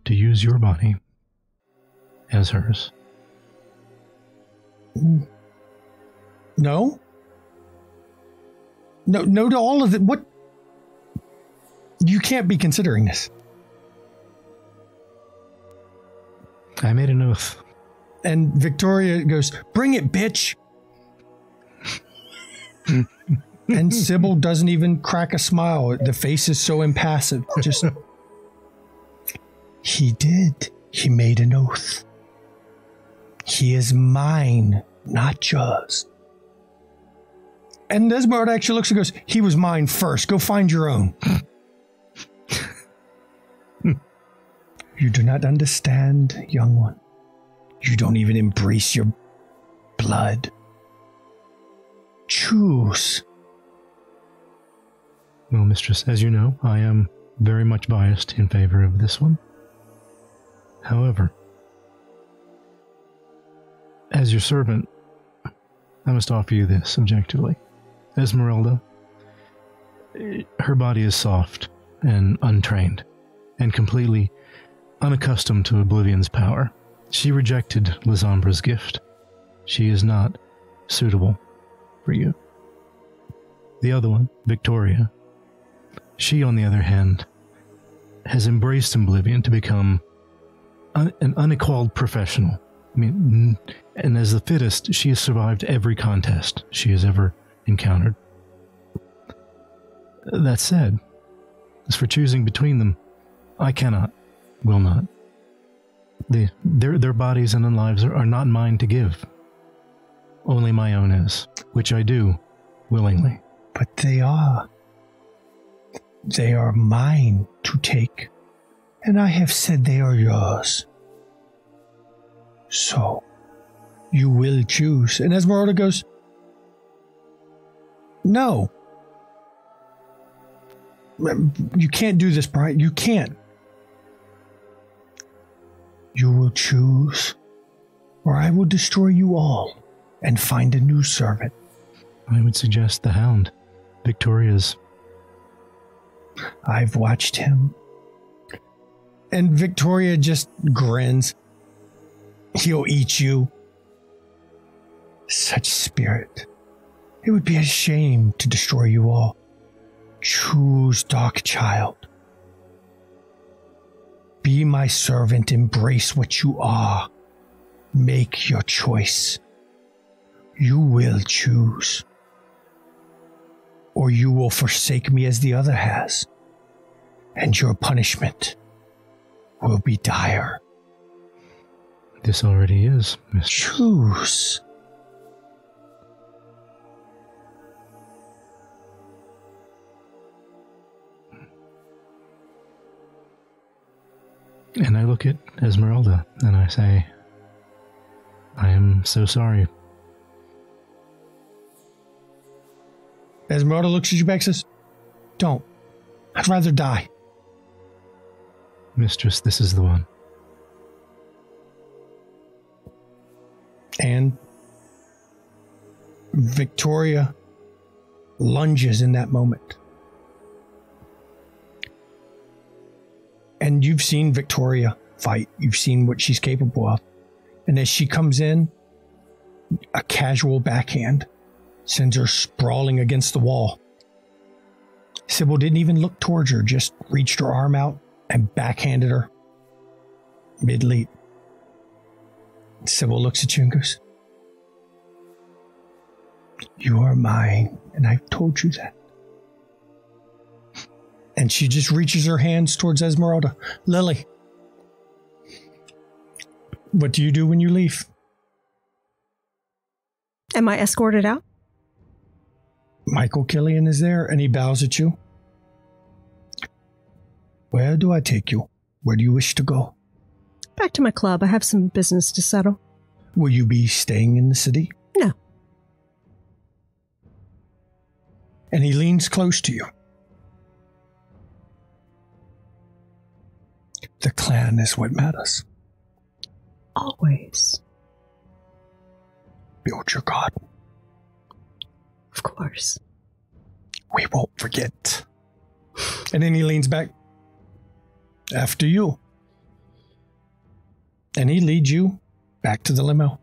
to use your body as hers. No? No to all of it. What? You can't be considering this. I made an oath. And Victoria goes, bring it, bitch. And Sybil doesn't even crack a smile. The face is so impassive. Just, he did. He made an oath. He is mine, not yours. And Esmeralda actually looks and goes, he was mine first. Go find your own. You do not understand, young one. You don't even embrace your blood. Choose. Well, mistress, as you know, I am very much biased in favor of this one. However, as your servant, I must offer you this objectively. Esmeralda, her body is soft and untrained and completely unaccustomed to Oblivion's power. She rejected Lysombra's gift. She is not suitable for you. The other one, Victoria, she, on the other hand, has embraced Oblivion to become an unequaled professional. I mean, and as the fittest, she has survived every contest she has ever encountered. That said, as for choosing between them, I cannot, will not. Their bodies and lives are not mine to give. Only my own is, which I do willingly. But they are. They are mine to take, and I have said they are yours. So, you will choose. And Esmeralda goes, no. You can't do this, Brian. You can't. You will choose, or I will destroy you all and find a new servant. I would suggest the Hound, Victoria's. I've watched him. And Victoria just grins. He'll eat you. Such spirit. It would be a shame to destroy you all. Choose, dark child. Be my servant. Embrace what you are. Make your choice. You will choose. Or you will forsake me as the other has. And your punishment will be dire. This already is, Mr. Choose. And I look at Esmeralda and I say, I am so sorry. Esmeralda looks at you back and says, don't. I'd rather die. Mistress, this is the one. And Victoria lunges in that moment. And you've seen Victoria fight. You've seen what she's capable of. And as she comes in, a casual backhand sends her sprawling against the wall. Sybil didn't even look towards her, just reached her arm out and backhanded her mid-leap. Sybil looks at you and goes, you are mine, and I've told you that. And she just reaches her hands towards Esmeralda. Lily, what do you do when you leave? Am I escorted out? Michael Killian is there, and he bows at you. Where do I take you? Where do you wish to go? Back to my club. I have some business to settle. Will you be staying in the city? No. And he leans close to you. The clan is what matters. Always. Build your garden. Of course. We won't forget. And then he leans back. After you. And he leads you back to the limo,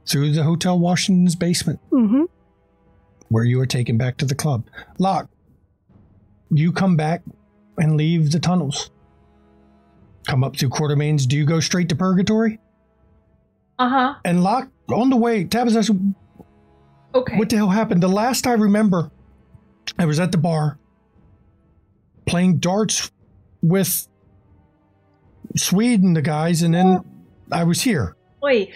through the Hotel Washington's basement, where you are taken back to the club. Locke, you come back and leave the tunnels. Come up through Quartermain's. Do you go straight to Purgatory? Uh-huh. And Locke, on the way, Tabitha, Okay. what the hell happened? The last I remember, I was at the bar playing darts with Sweden, the guys, and then I was here. Boy,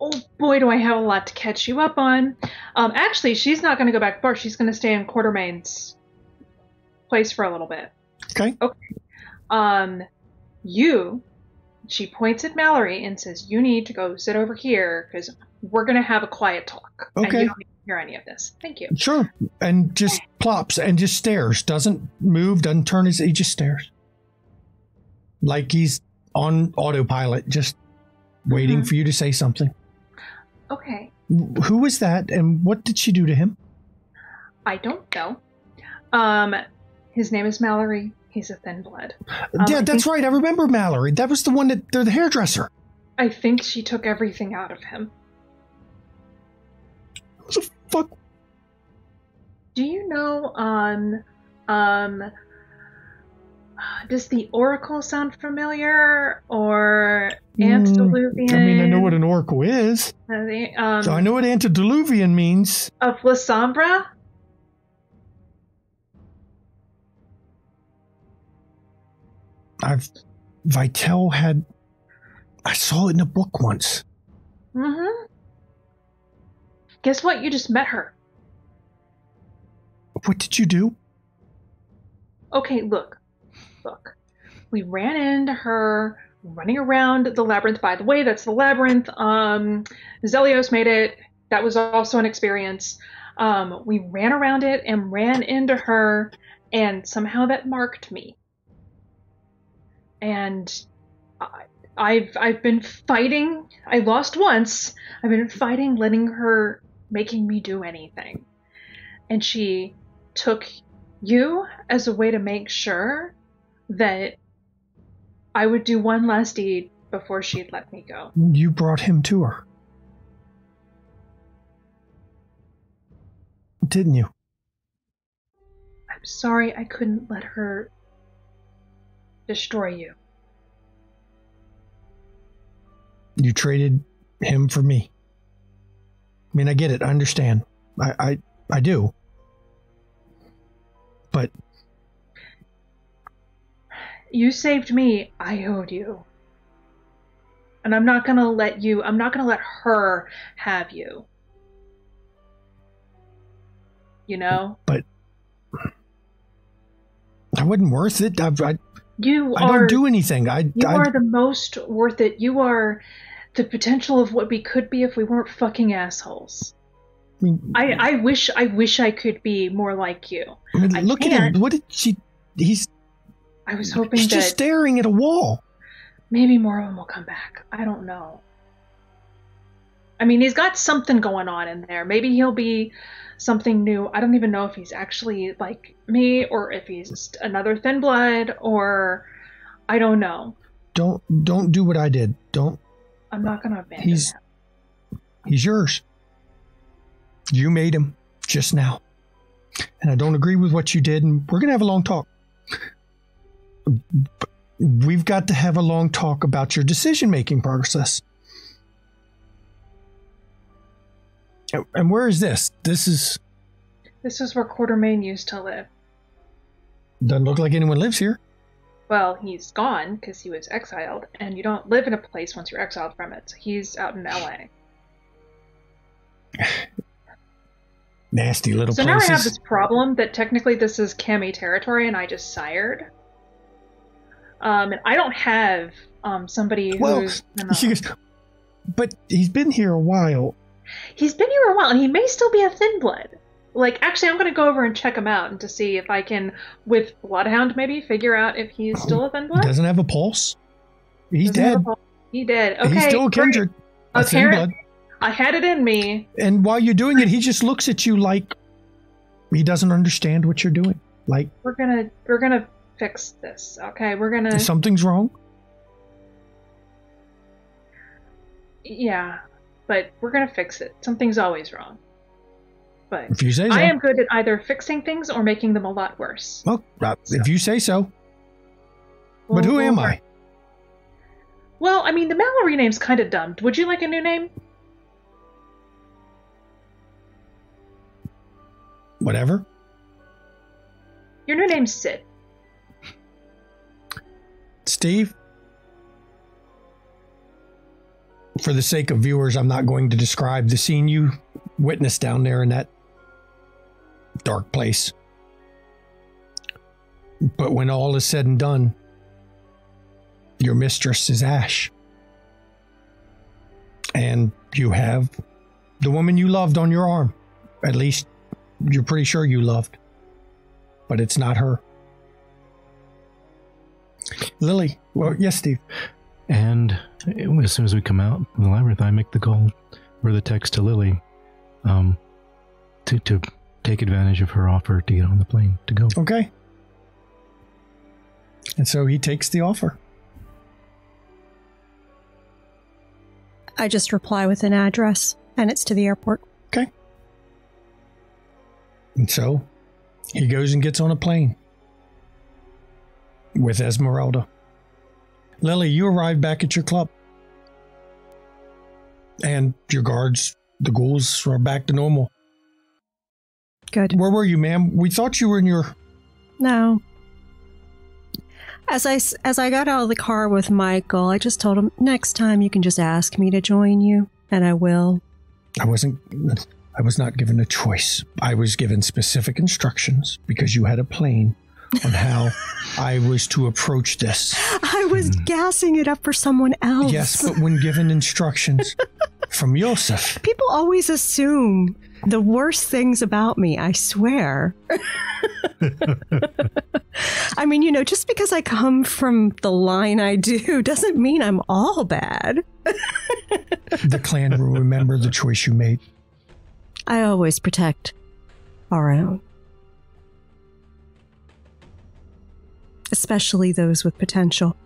oh boy, do I have a lot to catch you up on. Actually, she's not going to go back to the bar. She's going to stay in Quartermain's place for a little bit. Okay. She points at Mallory and says, you need to go sit over here because we're going to have a quiet talk. Okay. And you don't need to hear any of this. Thank you. Sure. And just plops and just stares. Doesn't move, doesn't turn his, he just stares. Like he's on autopilot, just waiting for you to say something. Okay. Who was that and what did she do to him? I don't know. His name is Mallory. He's a thin blood. Yeah, that's right. I remember Mallory. That was the one that, they're the hairdresser. I think she took everything out of him. What the fuck? Do you know, does the Oracle sound familiar? Or Antediluvian? I mean, I know what an Oracle is. So I know what Antediluvian means. Of La Sombra? Vitel had, I saw it in a book once. Guess what? You just met her. What did you do? Okay, look. We ran into her running around the labyrinth. By the way, that's the labyrinth. Zelios made it. That was also an experience. We ran around it and ran into her, and somehow that marked me. And I've been fighting. I lost once. I've been fighting, letting her making me do anything. And she took you as a way to make sure that I would do one last deed before she'd let me go. You brought him to her. Didn't you? I'm sorry I couldn't let her destroy you. You traded him for me. I mean, I get it. I understand. I do. But you saved me. I owed you. And I'm not going to let her have you. You know? But I wasn't worth it. I don't do anything. You are the most worth it. You are the potential of what we could be if we weren't fucking assholes. I wish I could be more like you. I mean, look at him. What did she? I was hoping he's just staring at a wall. Maybe more of him will come back. I don't know. I mean, he's got something going on in there. Maybe he'll be something new. I don't even know if he's actually like me or if he's just another thin blood or I don't know. Don't do what I did. Don't. I'm not gonna abandon him. He's yours. You made him just now. And I don't agree with what you did, and we're gonna have a long talk. We've got to have a long talk about your decision-making process. And where is this? This is where Quartermain used to live. Doesn't look like anyone lives here. Well, he's gone because he was exiled, and you don't live in a place once you're exiled from it. So he's out in LA. Nasty little places. So now I have this problem that technically this is Cammy territory, and I just sired. And I don't have somebody who's... But he's been here a while. He's been here a while, and he may still be a thin blood. Like, actually, I'm going to go over and check him out and to see if I can, with Bloodhound maybe, figure out if he's still a thin blood. Doesn't have a pulse. He's dead. He did. Okay, he's still a kindred. A thin blood. I had it in me. And while you're doing it, he just looks at you like he doesn't understand what you're doing. Like we're gonna fix this, okay? We're gonna... Something's wrong? Yeah, but we're gonna fix it. Something's always wrong. But If you say so. I am good at either fixing things or making them a lot worse. Well, if you say so. But who am I? Well, I mean, the Mallory name's kind of dumb. Would you like a new name? Whatever. Your new name's Sid. Steve? For the sake of viewers, I'm not going to describe the scene you witnessed down there in that dark place. But when all is said and done, your mistress is Ash. And you have the woman you loved on your arm. At least you're pretty sure you loved. But it's not her. Lily. Well, yes, Steve. And as soon as we come out from the labyrinth, I make the call or the text to Lily to take advantage of her offer to get on the plane to go. Okay. And so he takes the offer. I just reply with an address, and it's to the airport. Okay. And so he goes and gets on a plane with Esmeralda. Lily, you arrive back at your club. And your guards, the ghouls, are back to normal. Good. Where were you, ma'am? We thought you were in your... No. As I got out of the car with Michael, I just told him, next time you can just ask me to join you, and I will. I was not given a choice. I was given specific instructions because you had a plane on how I was to approach this. I was gassing it up for someone else. Yes, but when given instructions from Yosef. People always assume the worst things about me, I swear. I mean, you know, just because I come from the line I do doesn't mean I'm all bad. The clan will remember the choice you made. I always protect our own. Especially those with potential.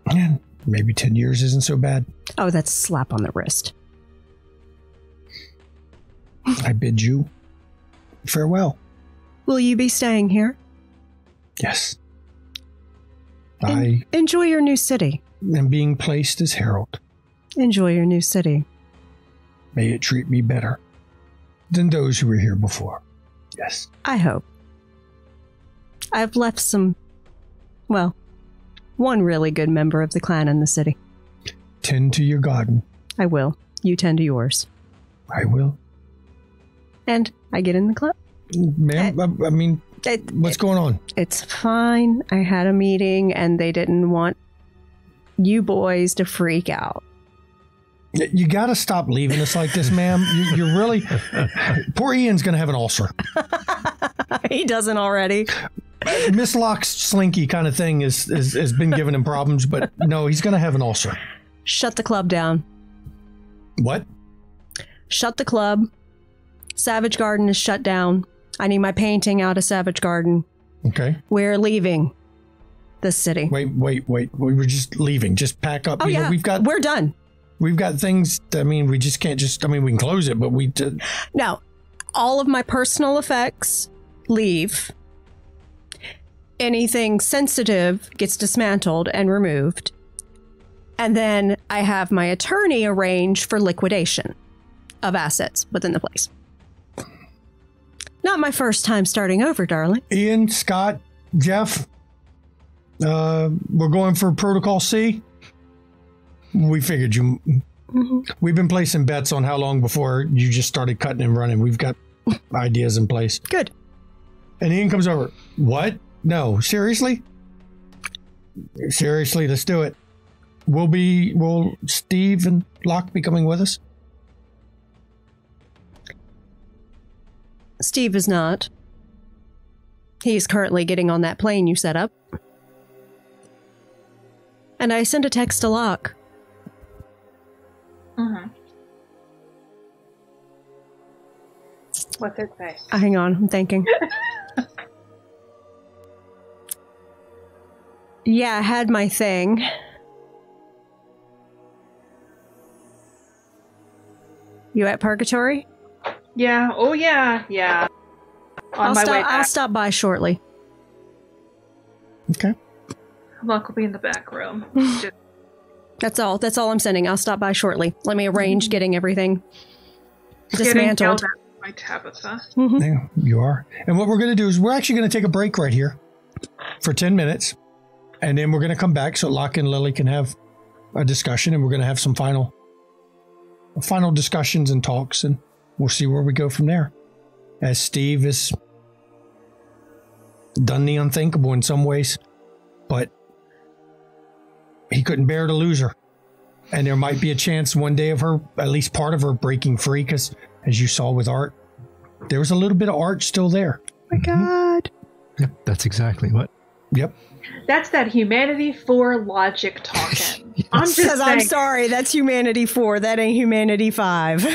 And maybe 10 years isn't so bad. Oh, that's a slap on the wrist. I bid you farewell. Will you be staying here? Yes. I enjoy your new city. am being placed as herald. Enjoy your new city. May it treat me better than those who were here before. Yes. I hope. I've left one really good member of the clan in the city. Tend to your garden. I will. You tend to yours. I will. And I get in the club. Ma'am, I mean, what's going on? It's fine. I had a meeting and they didn't want you boys to freak out. You got to stop leaving us like this, ma'am. You're really... Poor Ian's going to have an ulcer. He doesn't already. Miss Locke's slinky kind of thing has been giving him problems, but no, he's going to have an ulcer. Shut the club down. What? Shut the club. Savage Garden is shut down. I need my painting out of Savage Garden. Okay. We're leaving the city. Wait. We were just leaving. Just pack up. Oh, yeah. We're done. We've got things, I mean, we just can't just, I mean, we can close it, but we... No. All of my personal effects leave. Anything sensitive gets dismantled and removed. And then I have my attorney arrange for liquidation of assets within the place. Not my first time starting over, darling. Ian, Scott, Jeff, we're going for Protocol C. We figured you... Mm-hmm. We've been placing bets on how long before you just started cutting and running. We've got ideas in place. Good. And Ian comes over. What? No, seriously? Seriously, let's do it. Will Steve and Locke be coming with us? Steve is not. He's currently getting on that plane you set up. And I sent a text to Locke. Mm-hmm. What's it say? Hang on, I'm thinking. Yeah, I had my thing. You at Purgatory? Yeah. Oh, yeah. Yeah. On my way back. I'll stop by shortly. Okay. Luck will be in the back room. That's all. That's all I'm sending. I'll stop by shortly. Let me arrange getting everything dismantled. My Tabitha. Yeah, you are. And what we're going to do is we're actually going to take a break right here for 10 minutes. And then we're going to come back so Locke and Lily can have a discussion. And we're going to have some final discussions and talks. And we'll see where we go from there. As Steve has done the unthinkable in some ways. But he couldn't bear to lose her. And there might be a chance one day of her, at least part of her, breaking free. Because as you saw with Art, there was a little bit of Art still there. Oh my God. Yep, that's exactly what. Yep. That's that Humanity 4 logic talking. Yes. I'm just saying. I'm sorry, that's Humanity 4. That ain't Humanity 5.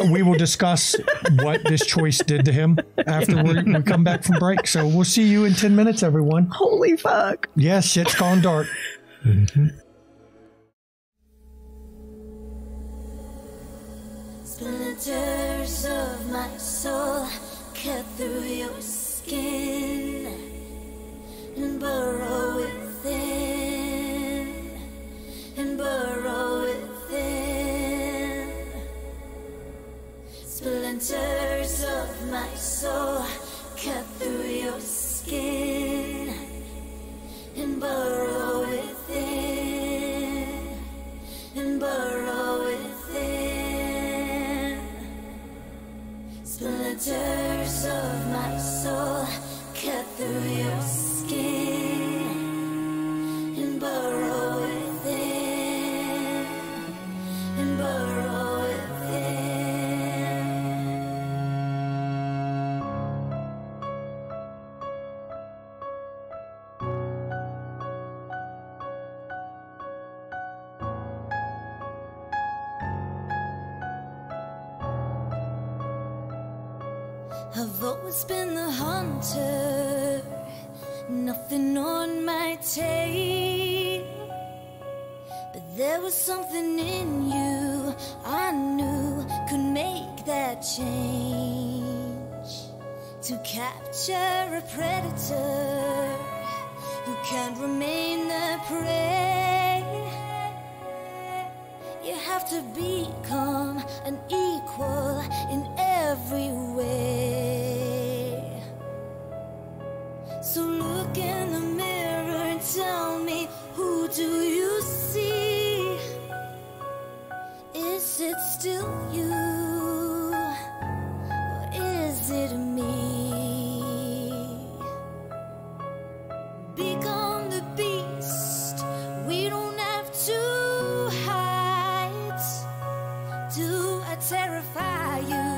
We will discuss what this choice did to him after we come back from break. So we'll see you in 10 minutes, everyone. Holy fuck. Yes, shit's gone dark. Mm-hmm. Splinters of my soul cut through your skin and burrow within, and burrow within. Splinters of my soul cut through your skin and burrow within, and burrow within. Splinters of my soul cut through your skin and burrow within, and burrow within. I've always been the hunter, nothing on my tail. But there was something in you I knew could make that change. To capture a predator who can't remain the prey, you have to become an equal in every way. So look in the mirror and tell me, who do you see? Is it still you? Or is it me? Become the beast. We don't have to hide. Do I terrify you?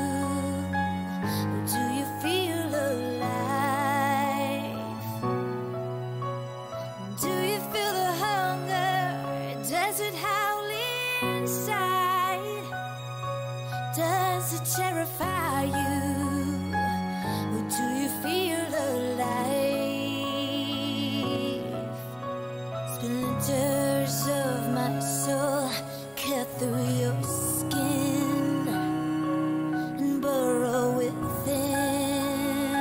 Or do you feel alive? Do you feel the hunger? Does it howl inside? Does it terrify you? Or do you feel alive? Splinters of my soul cut through your skin and burrow within,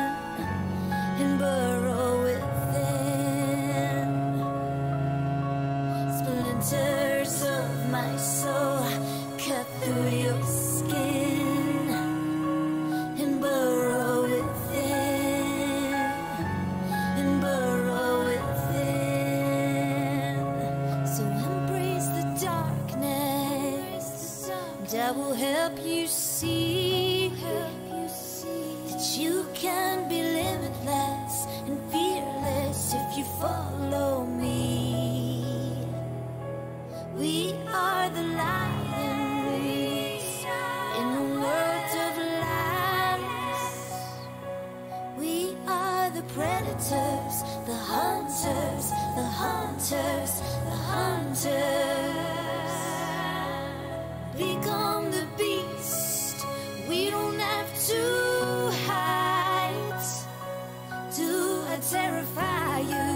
and burrow within. Splinters of my soul cut through your skin and burrow within, and burrow within. So embrace the darkness, that will help you see that you can be limitless and fearless if you follow me. We are the lions in the world of lions. We are the predators, the hunters, the hunters, the hunters. Become the beast. We don't have to hide. Do I terrify you?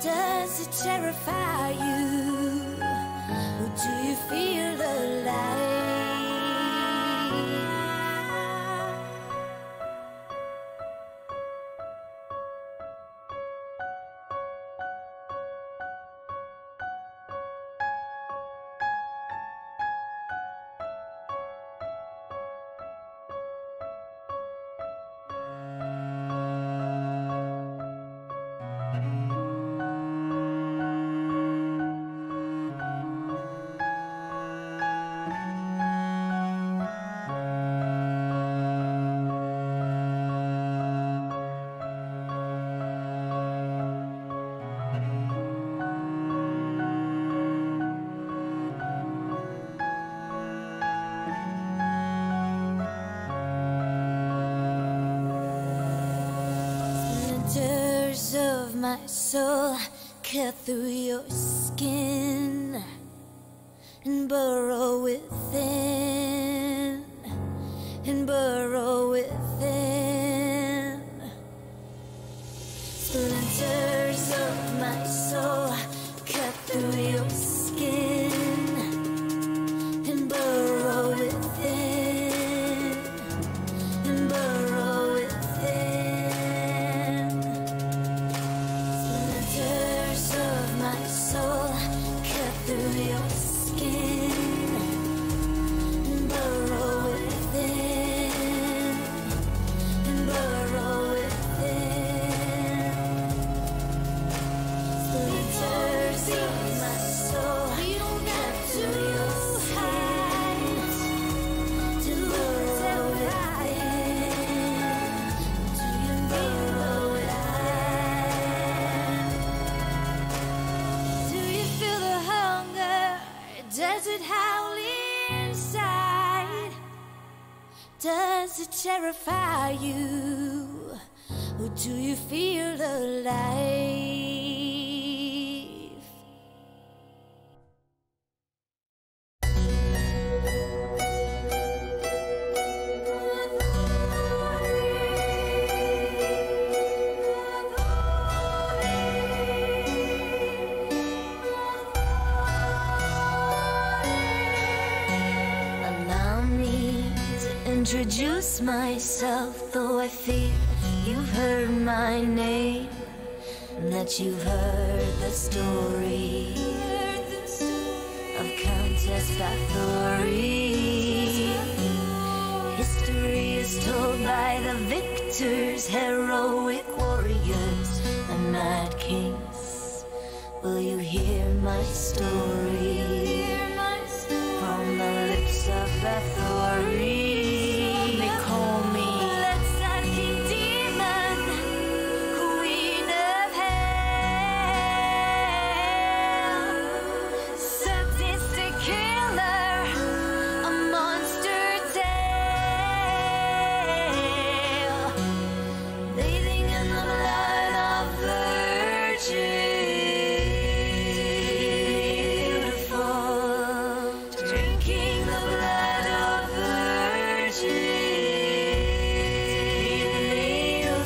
Does it terrify you? Or do you feel alive? Splinters of my soul cut through your skin and burrow within, and burrow within. Splinters of my soul cut through your skin and burrow within, and burrow within. Splinters of my soul cut through your skin and burrow within, and burrow within. Splinters of my soul cut through your skin to burrow within, to burrow within. Do you feel the hunger? Does it howl inside? Does it terrify you? Or do you feel alive? Allow me to introduce myself, though I fear you've heard my name, and that you've heard the story of Countess Bathory. History is told by the victors, heroic warriors, and mad kings. Will you hear my story from the lips of Bathory? They call me blood-sucking demon, queen of hell, sadistic killer, a monster tale, bathing in the blood of virgins, beautiful, drinking the blood of virgins,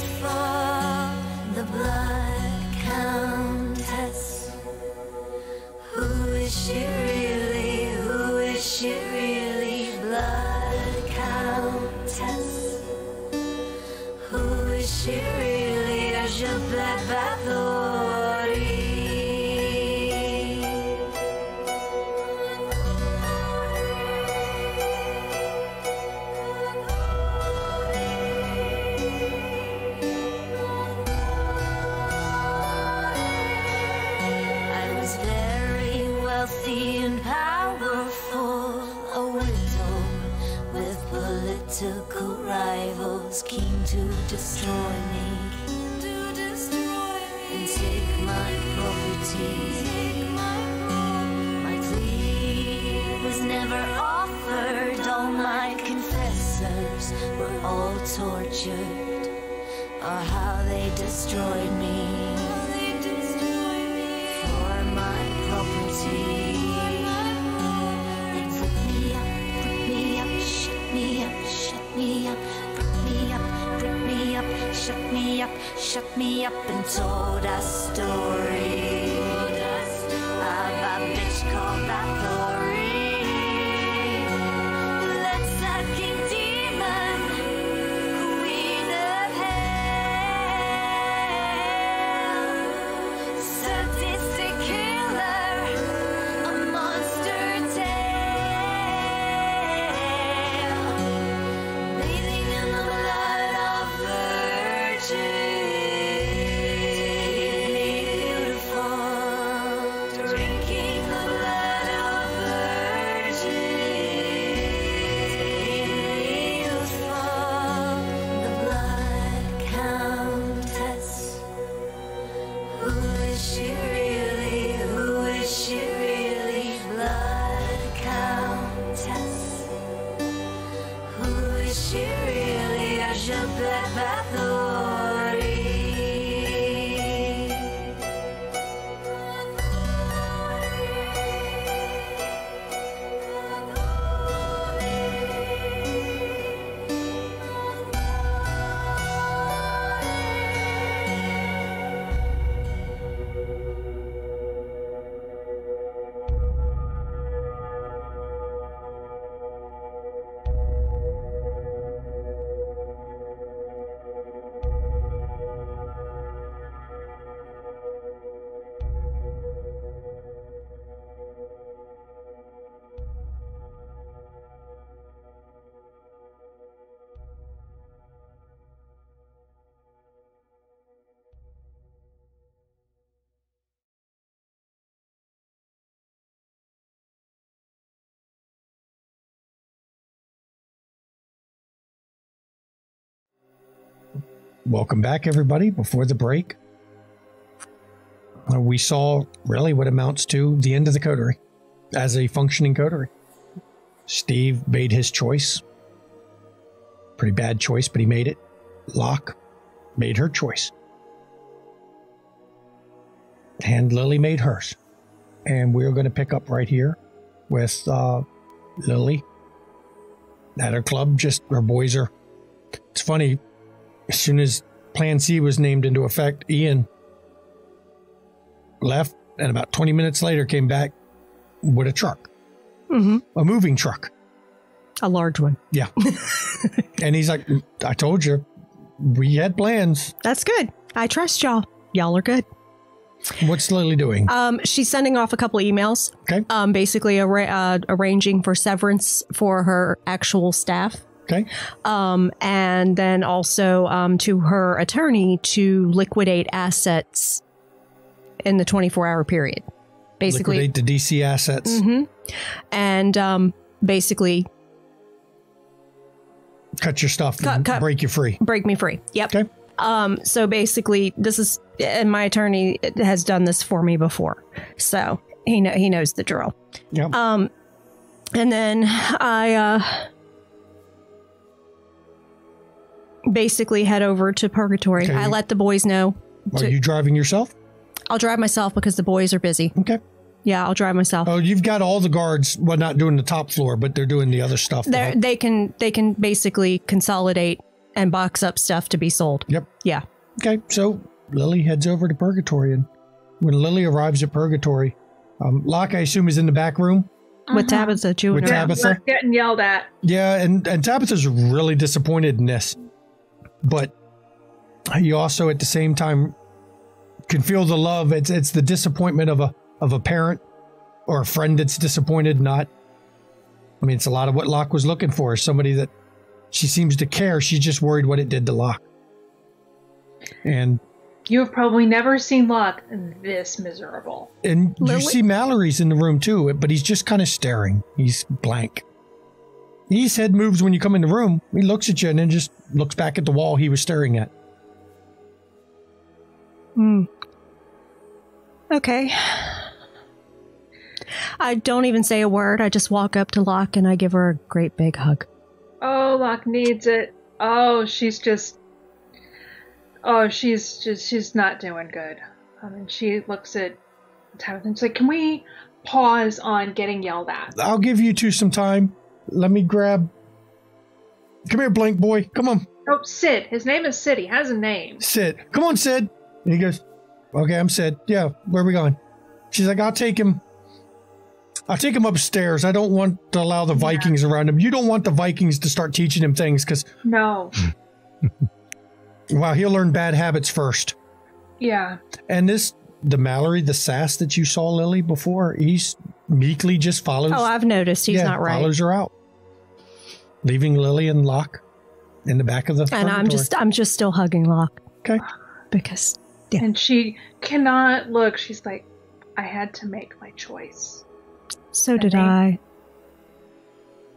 beautiful, the blood countess. Who is she really? Who is she really? Blood countess. Who is she really? Je blood Bathory. I was very wealthy and powerful, a widow with political rivals keen to destroy me and take my property. My plea was never offered. All my confessors were all tortured, or how they destroyed me for my property. They put me up, shut me up, shut me up, put me up, shut me up, shut me up, and told a story. welcome back, everybody. Before the break, we saw really what amounts to the end of the coterie as a functioning coterie. Steve made his choice. Pretty bad choice, but he made it. Locke made her choice. And Lily made hers. And we're going to pick up right here with Lily at her club. Just her boys are... It's funny. As soon as Plan C was named into effect, Ian left, and about 20 minutes later came back with a truck. Mm-hmm. A moving truck. A large one. Yeah. And he's like, I told you, we had plans. That's good. I trust y'all. Y'all are good. What's Lily doing? She's sending off a couple emails. Okay. Basically arranging for severance for her actual staff. Okay. And then also to her attorney to liquidate assets in the 24-hour period. Basically, liquidate the DC assets. Mm-hmm. And basically... Cut your stuff and break you free. Break me free. Yep. Okay. So basically, this is... And my attorney has done this for me before. So he knows the drill. Yep. And then I... basically head over to Purgatory. Okay. I let the boys know. Are you driving yourself? I'll drive myself because the boys are busy. Okay. Yeah, I'll drive myself. Oh, you've got all the guards, well, not doing the top floor, but they're doing the other stuff. They can basically consolidate and box up stuff to be sold. Yep. Yeah. Okay, so Lily heads over to Purgatory, and when Lily arrives at Purgatory, Locke, I assume, is in the back room. With Tabitha, too. With Tabitha. Getting yelled at. Yeah, and Tabitha's really disappointed in this. But you also, at the same time, can feel the love. It's the disappointment of a parent or a friend that's disappointed. Not, I mean, it's a lot of what Locke was looking for. Somebody that she seems to care. She's just worried what it did to Locke. And you have probably never seen Locke this miserable. And Lily? You see Mallory's in the room too, but he's just kind of staring. He's blank. His head moves when you come in the room. He looks at you and then just looks back at the wall he was staring at. Okay. I don't even say a word. I just walk up to Locke and I give her a great big hug. Oh, Locke needs it. Oh, she's not doing good. I mean, she looks at Tabitha and she's like, can we pause on getting yelled at? I'll give you two some time. Let me grab... Come here, blank boy. Come on. Oh, Sid. His name is Sid. He has a name. Sid. Come on, Sid. And he goes, okay, I'm Sid. Yeah, where are we going? She's like, I'll take him upstairs. I don't want to allow the Vikings around him. You don't want the Vikings to start teaching him things because... No. Well, he'll learn bad habits first. Yeah. And the Mallory, the sass that you saw Lily before, he's meekly just follows. Oh, I've noticed. He's not right. Follows her out. Leaving Lily and Locke in the back of the And I'm just still hugging Locke. Okay. Because, And she cannot look. She's like, I had to make my choice. So did I.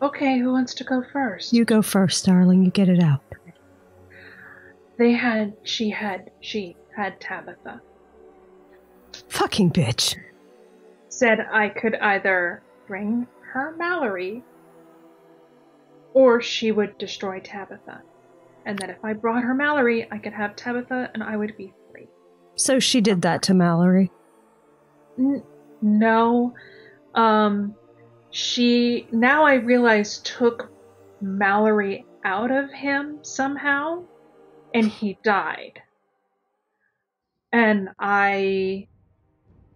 Okay, who wants to go first? You go first, darling. You get it out. She had Tabitha. Fucking bitch. Said I could either bring her Mallory or she would destroy Tabitha. And that if I brought her Mallory, I could have Tabitha and I would be free. So she did that to Mallory? No. She, now I realize, took Mallory out of him somehow, and he died. And I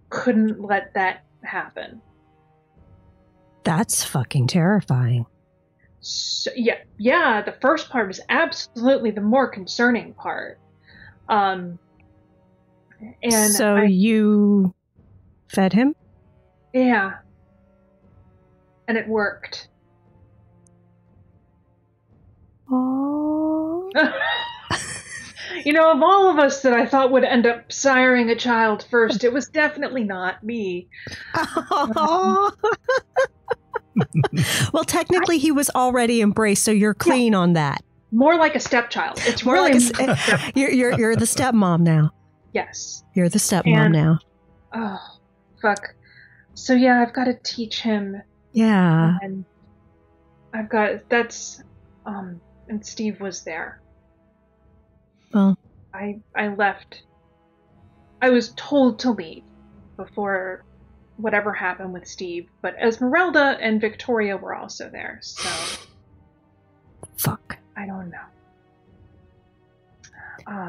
couldn't let that happen. That's fucking terrifying. So, yeah, the first part is absolutely the more concerning part. And so you fed him? Yeah. And it worked. Oh. You know, of all of us that I thought would end up siring a child first, it was definitely not me. Well, technically he was already embraced, so you're clean on that. More like a stepchild. It's More really like you're the stepmom now. Yes. You're the stepmom now. Oh, fuck. So yeah, I've got to teach him. Yeah. And and Steve was there. Well, I left. I was told to leave before whatever happened with Steve, but Esmeralda and Victoria were also there, so... Fuck. I don't know.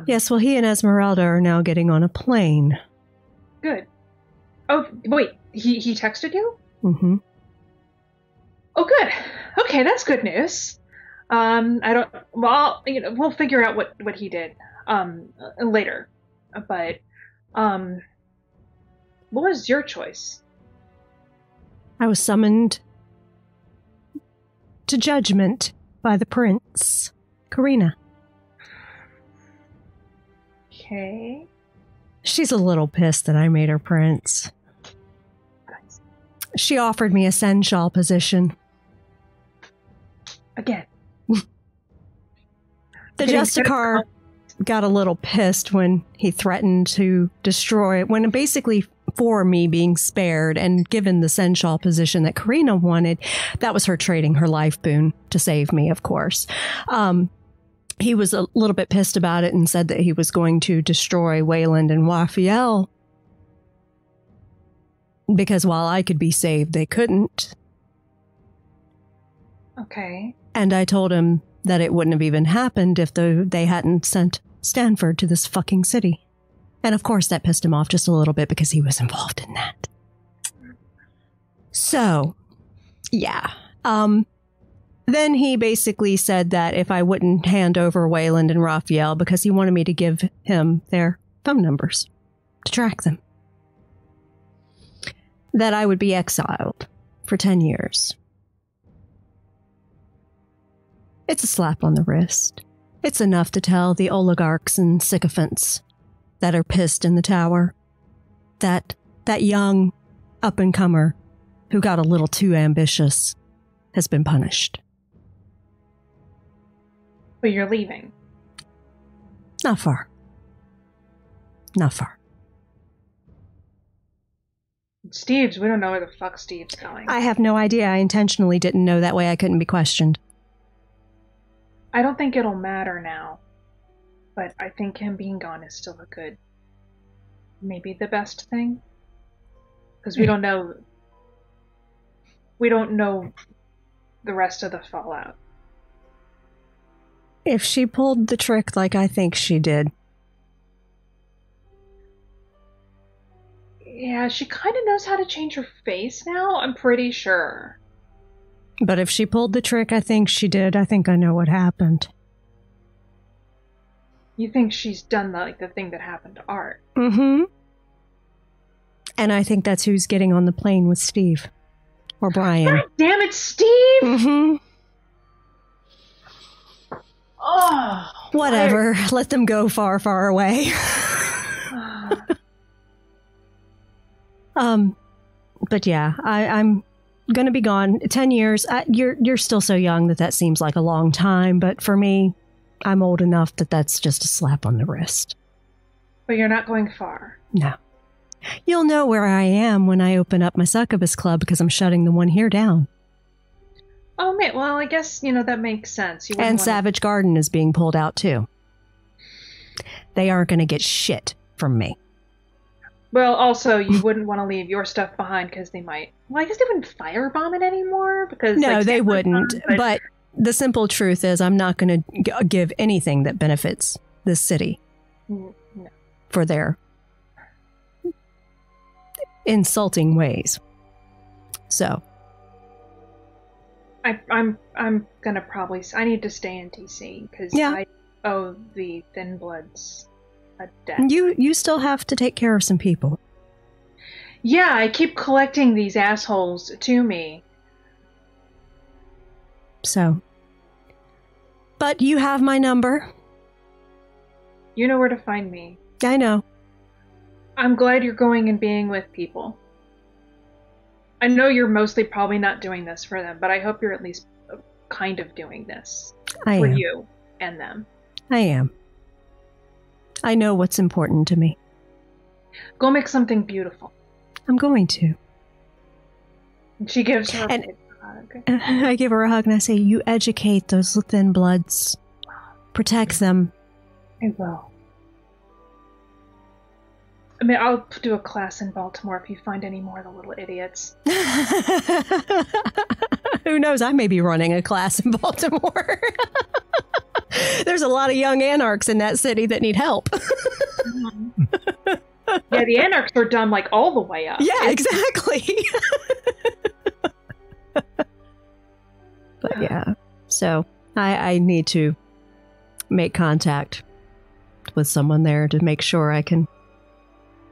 Yes, well, he and Esmeralda are now getting on a plane. Good. Oh, wait, he texted you? Mm-hmm. Oh, good. Okay, that's good news. We'll figure out what he did, later. But, what was your choice? I was summoned to judgment by the prince, Karina. Okay. She's a little pissed that I made her prince. She offered me a seneschal position. Again. The Justicar got a little pissed when he threatened to destroy it, when basically for me being spared and given the seneschal position that Karina wanted, that was her trading her life boon to save me, of course. He was a little bit pissed about it and said that he was going to destroy Wayland and Raphael because while I could be saved, they couldn't. Okay. And I told him that it wouldn't have even happened if they hadn't sent Stanford to this fucking city. And of course that pissed him off just a little bit because he was involved in that. So, yeah. Then he basically said that if I wouldn't hand over Wayland and Raphael, because he wanted me to give him their phone numbers to track them, that I would be exiled for 10 years. It's a slap on the wrist. It's enough to tell the oligarchs and sycophants that are pissed in the tower that that young up-and-comer who got a little too ambitious has been punished. But you're leaving. Not far. Not far. Steve's, we don't know where the fuck Steve's going. I have no idea. I intentionally didn't know, that way I couldn't be questioned. I don't think it'll matter now. But I think him being gone is still a good... maybe the best thing? Because we don't know... we don't know the rest of the fallout. If she pulled the trick like I think she did. Yeah, she kind of knows how to change her face now, I'm pretty sure. But if she pulled the trick I think she did, I think I know what happened. You think she's done the thing that happened to Art? Mm-hmm. And I think that's who's getting on the plane with Steve. Or Brian. God damn it, Steve! Mm-hmm. Oh, whatever. Let them go far, far away. But yeah, I'm gonna be gone 10 years. You're still so young that seems like a long time, but for me, I'm old enough that that's just a slap on the wrist. But you're not going far. No. You'll know where I am when I open up my succubus club because I'm shutting the one here down. Oh, man, well, I guess, that makes sense. And Savage Garden is being pulled out, too. They aren't going to get shit from me. Well, also, you wouldn't want to leave your stuff behind because they might... Well, I guess they wouldn't firebomb it anymore because... No, they wouldn't. But the simple truth is I'm not going to give anything that benefits this city for their insulting ways. So... I'm gonna probably... I need to stay in TC because I owe the Thin Bloods a debt. You still have to take care of some people. Yeah, I keep collecting these assholes to me. So. But you have my number. You know where to find me. I know. I'm glad you're going and being with people. I know you're mostly probably not doing this for them, but I hope you're at least kind of doing this for you. and them. I am. I know what's important to me. Go make something beautiful. I'm going to. And she gives her And- a hug. I give her a hug and I say, you educate those thin bloods. Protect them. I will. I mean, I'll do a class in Baltimore if you find any more of the little idiots. Who knows? I may be running a class in Baltimore. There's a lot of young anarchs in that city that need help. Yeah, the anarchs are done like all the way up. Yeah, exactly. But yeah, so I need to make contact with someone there to make sure I can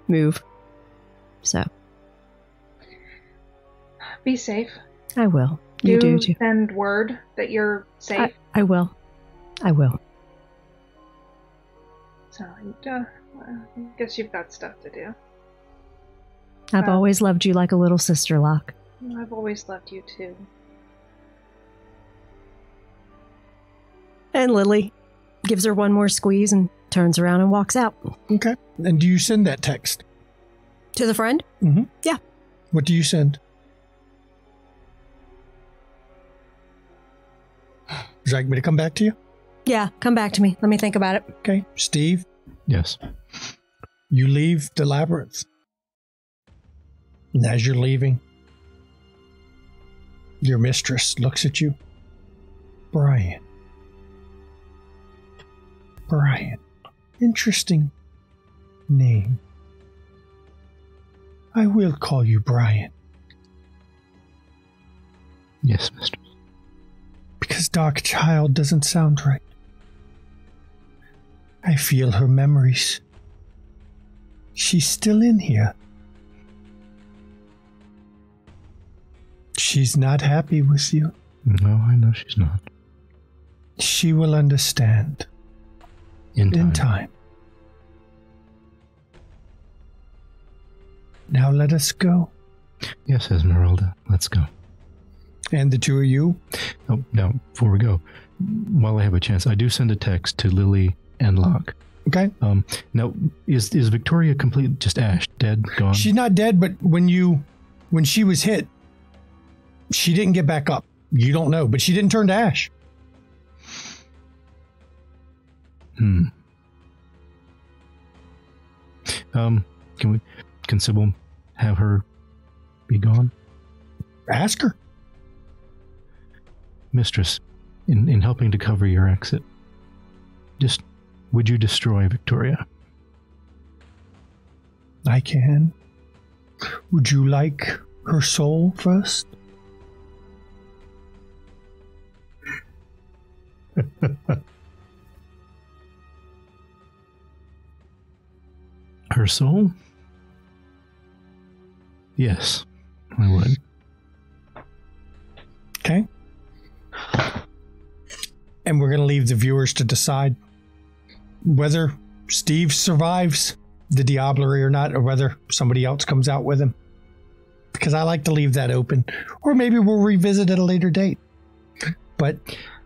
move. So Be safe. I will. You do too. Send word that you're safe. I will. I will. So, I guess you've got stuff to do. I've always loved you like a little sister, Locke. I've always loved you too. And Lily gives her one more squeeze and turns around and walks out. Okay. And do you send that text? To the friend? Mm-hmm. Yeah. What do you send? Would you like me to come back to you? Yeah, come back to me. Let me think about it. Okay. Steve, Yes. you leave the labyrinth. And as you're leaving, your mistress looks at you. Brian. Brian. Interesting name. I will call you Brian. Yes, mistress. Because Dark Child doesn't sound right. I feel her memories. She's still in here. She's not happy with you. No, I know she's not. She will understand in time. Now let us go. Yes, Esmeralda, let's go. And the two of you? Oh, now, before we go, while I have a chance, I do send a text to Lily and Locke. Okay. Now, is Victoria complete, just ash, dead, gone? She's not dead, but when she was hit, she didn't get back up. You don't know, but she didn't turn to ash. Can Sybil have her be gone? Ask her. Mistress, in helping to cover your exit, would you destroy Victoria? I can. Would you like her soul first? Her soul? Yes, I would. Okay. And we're going to leave the viewers to decide whether Steve survives the diablerie or not, or whether somebody else comes out with him. Because I like to leave that open. Or maybe we'll revisit at a later date. But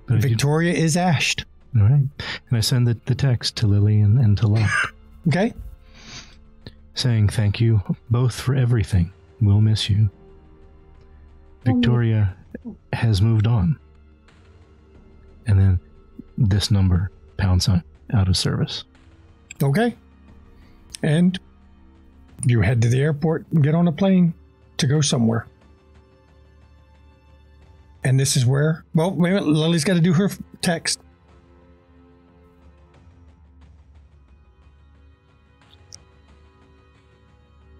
Victoria is ashed. All right. And I send the text to Lily and to Locke. Okay. Saying thank you both for everything. We'll miss you. Victoria has moved on. And then this number, # out of service. Okay. And you head to the airport and get on a plane to go somewhere. And this is where, well, wait a minute, Lily's got to do her text.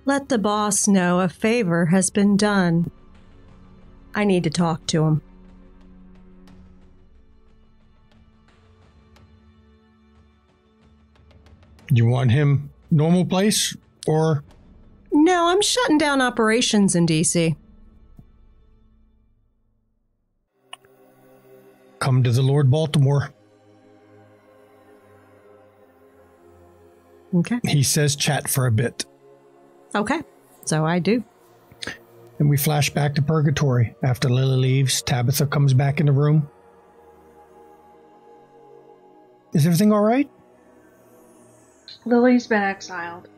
Let the boss know a favor has been done. I need to talk to him. You want him normal place or? No, I'm shutting down operations in DC. Come to the Lord Baltimore. Okay. He says chat for a bit. Okay. So I do. And we flash back to Purgatory. After Lily leaves, Tabitha comes back in the room. Is everything all right? Lily's been exiled.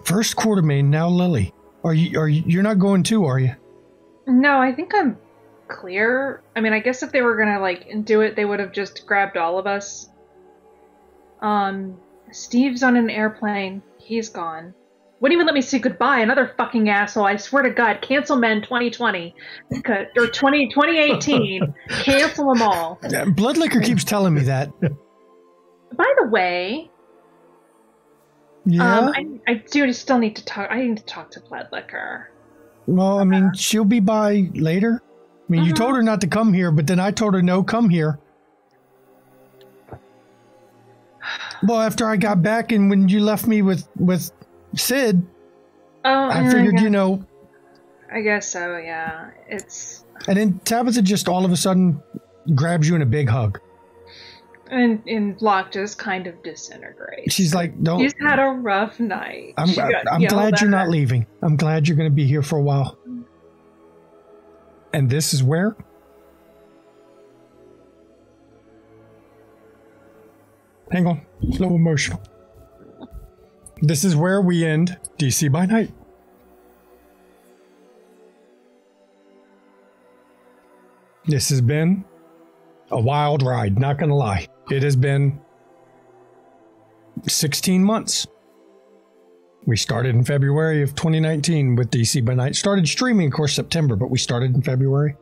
First Quartermain, now Lily. You're not going too, are you? No, I think I'm clear. I mean, I guess if they were gonna, like, do it, they would have just grabbed all of us. Steve's on an airplane. He's gone. Wouldn't even let me say goodbye. Another fucking asshole. I swear to God, cancel Men 2020. Or 2018. Cancel them all. Bloodlicker keeps telling me that. By the way... Yeah? I do still need to talk. I need to talk to Bloodlicker. Well, I mean, she'll be by later. I mean, you told her not to come here, but then I told her, no, come here. Well, after I got back and when you left me with Sid, I figured, I guess so, yeah. And then Tabitha just all of a sudden grabs you in a big hug. And Locke just kind of disintegrates. She's like, don't. She's had a rough night. I'm glad you're not leaving. I'm glad you're going to be here for a while. And this is where? Hang on. It's a little emotional. This is where we end DC by Night. This has been a wild ride, not going to lie. It has been 16 months. We started in February of 2019 with DC by Night. Started streaming, of course, September, but we started in February.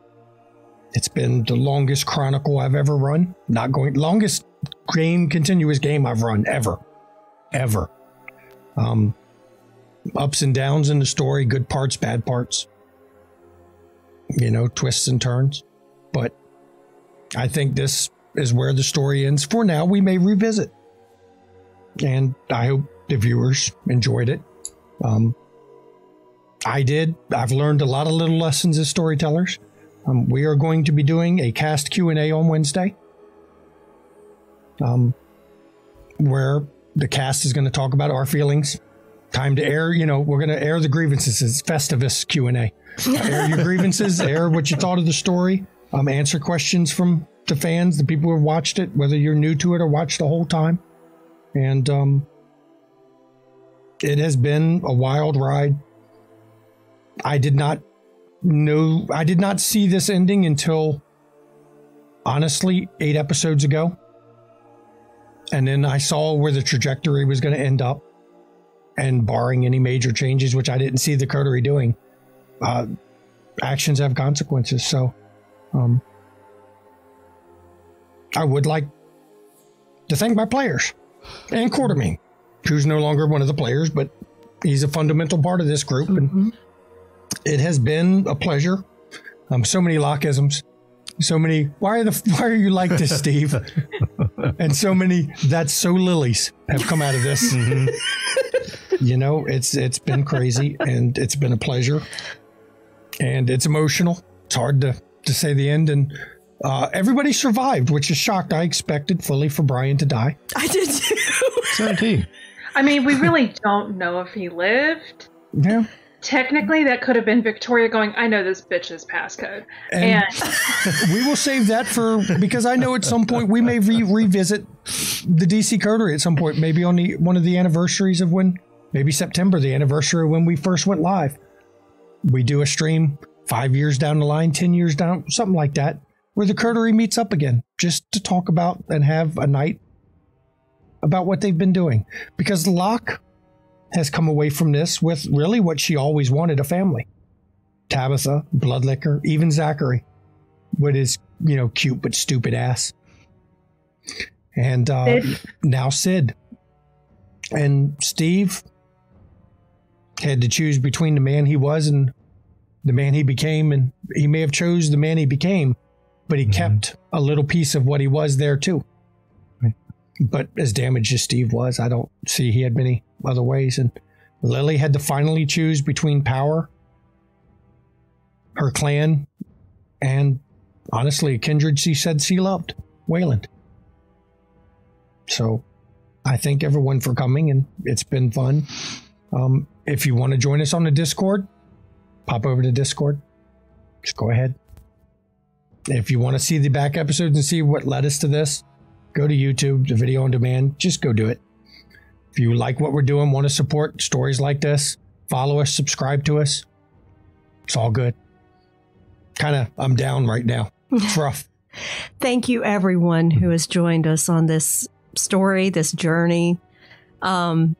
It's been the longest chronicle I've ever run. Longest continuous game I've run ever. Ups and downs in the story, good parts, bad parts. Twists and turns. But I think this is where the story ends. For now, we may revisit. And I hope the viewers enjoyed it. I did. I've learned a lot of little lessons as storytellers. We are going to be doing a cast Q&A on Wednesday. Where the cast is going to talk about our feelings. Time to air, we're going to air the grievances. It's Festivus Q&A. Air your grievances, air what you thought of the story. Answer questions from the fans, the people who have watched it, whether you're new to it or watched the whole time. And it has been a wild ride. I did not see this ending until, honestly, 8 episodes ago. And then I saw where the trajectory was going to end up. And barring any major changes, which I didn't see the coterie doing, actions have consequences. So I would like to thank my players and Quartermain, who's no longer one of the players, but he's a fundamental part of this group. And it has been a pleasure. So many Lockeisms, so many, why are you like this, Steve? And so many, that's so Lilies have come out of this. It's been crazy and it's been a pleasure and it's emotional. It's hard to say the end. And everybody survived, which is shocked. I expected fully for Brian to die. I did too. So did he. I mean, we really don't know if he lived. Yeah. Technically, that could have been Victoria going, I know this bitch's passcode. And we will save that because I know at some point we may revisit the DC coterie at some point, maybe on one of the anniversaries of maybe September, the anniversary of when we first went live. We do a stream 5 years down the line, 10 years down, something like that, where the coterie meets up again, just to talk about and have a night about what they've been doing. Because Locke has come away from this with really what she always wanted, a family. Tabitha, Bloodlicker, even Zachary, with his, cute but stupid ass. And now Sid. And Steve had to choose between the man he was and the man he became, and he may have chose the man he became, but he kept a little piece of what he was there too. But as damaged as Steve was, I don't see he had many other ways. And Lily had to finally choose between power, her clan, and honestly, a kindred she said she loved, Wayland. So I thank everyone for coming, and it's been fun. If you want to join us on the Discord, pop over to Discord. Just go ahead. If you want to see the back episodes and see what led us to this, go to YouTube, the video on demand. Just go do it. If you like what we're doing, want to support stories like this, follow us, subscribe to us. It's all good. I'm down right now. It's rough. Thank you, everyone who has joined us on this story, this journey. And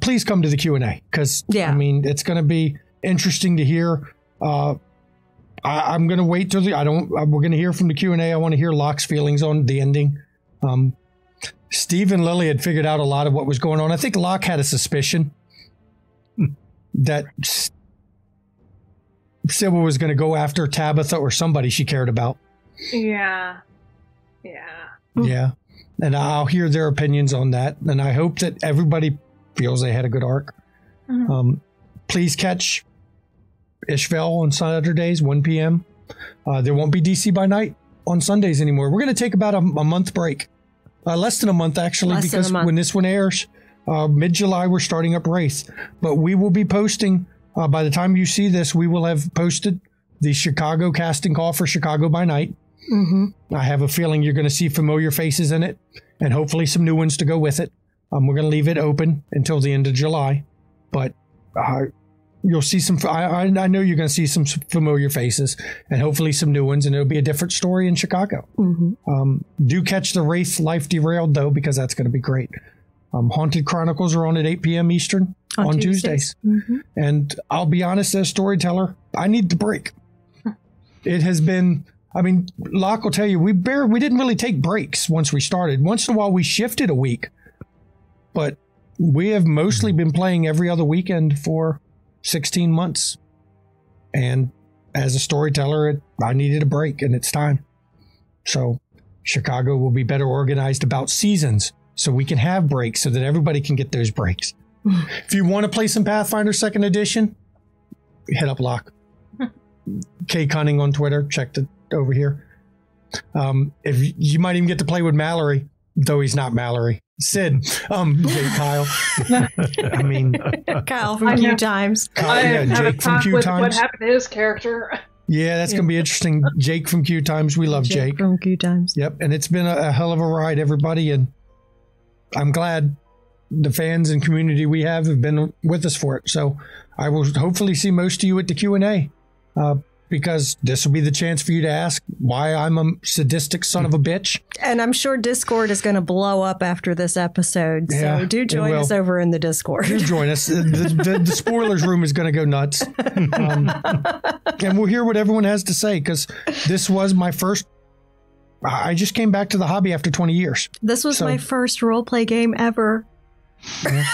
please come to the Q&A because, it's going to be interesting to hear. I'm going to wait till we're going to hear from the Q&A. I want to hear Locke's feelings on the ending. Steve and Lily had figured out a lot of what was going on. I think Locke had a suspicion that Sybil was going to go after Tabitha or somebody she cared about. Yeah. And I'll hear their opinions on that. And I hope that everybody feels they had a good arc. Mm-hmm. Please catch Ishvale on Saturdays, 1 p.m. There won't be DC by Night on Sundays anymore. We're going to take about a month break. Less than a month, actually, because when this one airs, mid-July, we're starting up Wraith. But we will be posting, by the time you see this, we will have posted the Chicago casting call for Chicago by Night. Mm-hmm. I have a feeling you're going to see familiar faces in it, and hopefully some new ones to go with it. We're going to leave it open until the end of July, but you'll see some. I know you're going to see some familiar faces, and hopefully some new ones, and it'll be a different story in Chicago. Mm-hmm. Do catch the Wraith Life Derailed though, because that's going to be great. Haunted Chronicles are on at 8 p.m. Eastern on Tuesdays. Mm-hmm. And I'll be honest, as a storyteller, I need the break. It has been. Locke will tell you, we didn't really take breaks once we started. Once in a while, we shifted a week, but we have mostly been playing every other weekend for 16 months. And as a storyteller, I needed a break, and it's time. So Chicago will be better organized about seasons so we can have breaks so that everybody can get those breaks. If you want to play some Pathfinder 2nd Edition, hit up Locke. K Cunning on Twitter. Check it over here. If you might even get to play with Mallory, though he's not Mallory. Sid, Kyle. Kyle from Q Times. Jake from Q Times. What happened to his character? Yeah, that's going to be interesting. Jake from Q Times. We love Jake. From Q Times. Yep, and it's been a hell of a ride, everybody, and I'm glad the fans and community we have been with us for it. So I will hopefully see most of you at the Q&A. Because this will be the chance for you to ask why I'm a sadistic son of a bitch. And I'm sure Discord is going to blow up after this episode. So do join us over in the Discord. Do join us. The spoilers room is going to go nuts. And we'll hear what everyone has to say, because this was my first. I just came back to the hobby after 20 years. This was my first roleplay game ever. Yeah.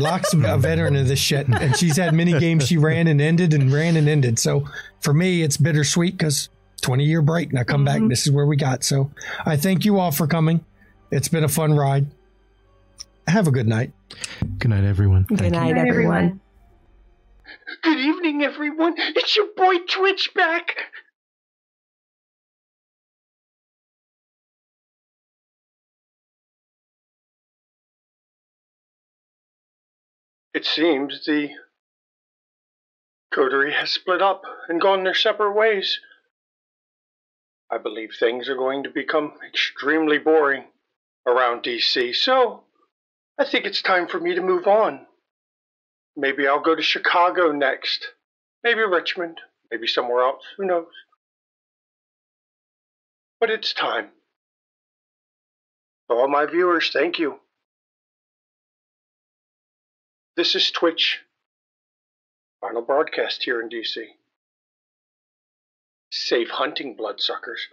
Locke's a veteran of this shit, and she's had many games she ran and ended. So for me, it's bittersweet because 20-year break, and I come back, and this is where we got. So I thank you all for coming. It's been a fun ride. Have a good night. Good night, everyone. Good night, everyone. Good evening, everyone. It's your boy Twitch back. It seems the coterie has split up and gone their separate ways. I believe things are going to become extremely boring around DC, so I think it's time for me to move on. Maybe I'll go to Chicago next. Maybe Richmond. Maybe somewhere else. Who knows? But it's time. To all my viewers, thank you. This is Twitch. Final broadcast here in DC. Safe hunting, bloodsuckers.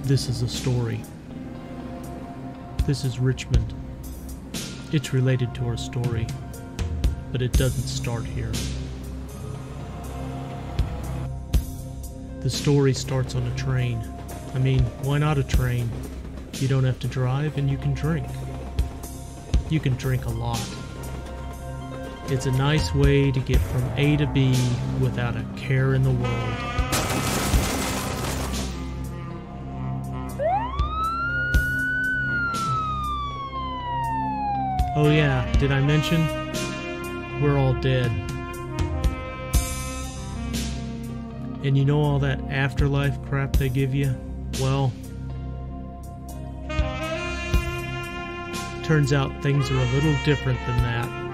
This is a story. This is Richmond. It's related to our story, but it doesn't start here. The story starts on a train. Why not a train? You don't have to drive and you can drink. You can drink a lot. It's a nice way to get from A to B without a care in the world. Oh yeah, did I mention? We're all dead. And you know all that afterlife crap they give you? Well, turns out things are a little different than that.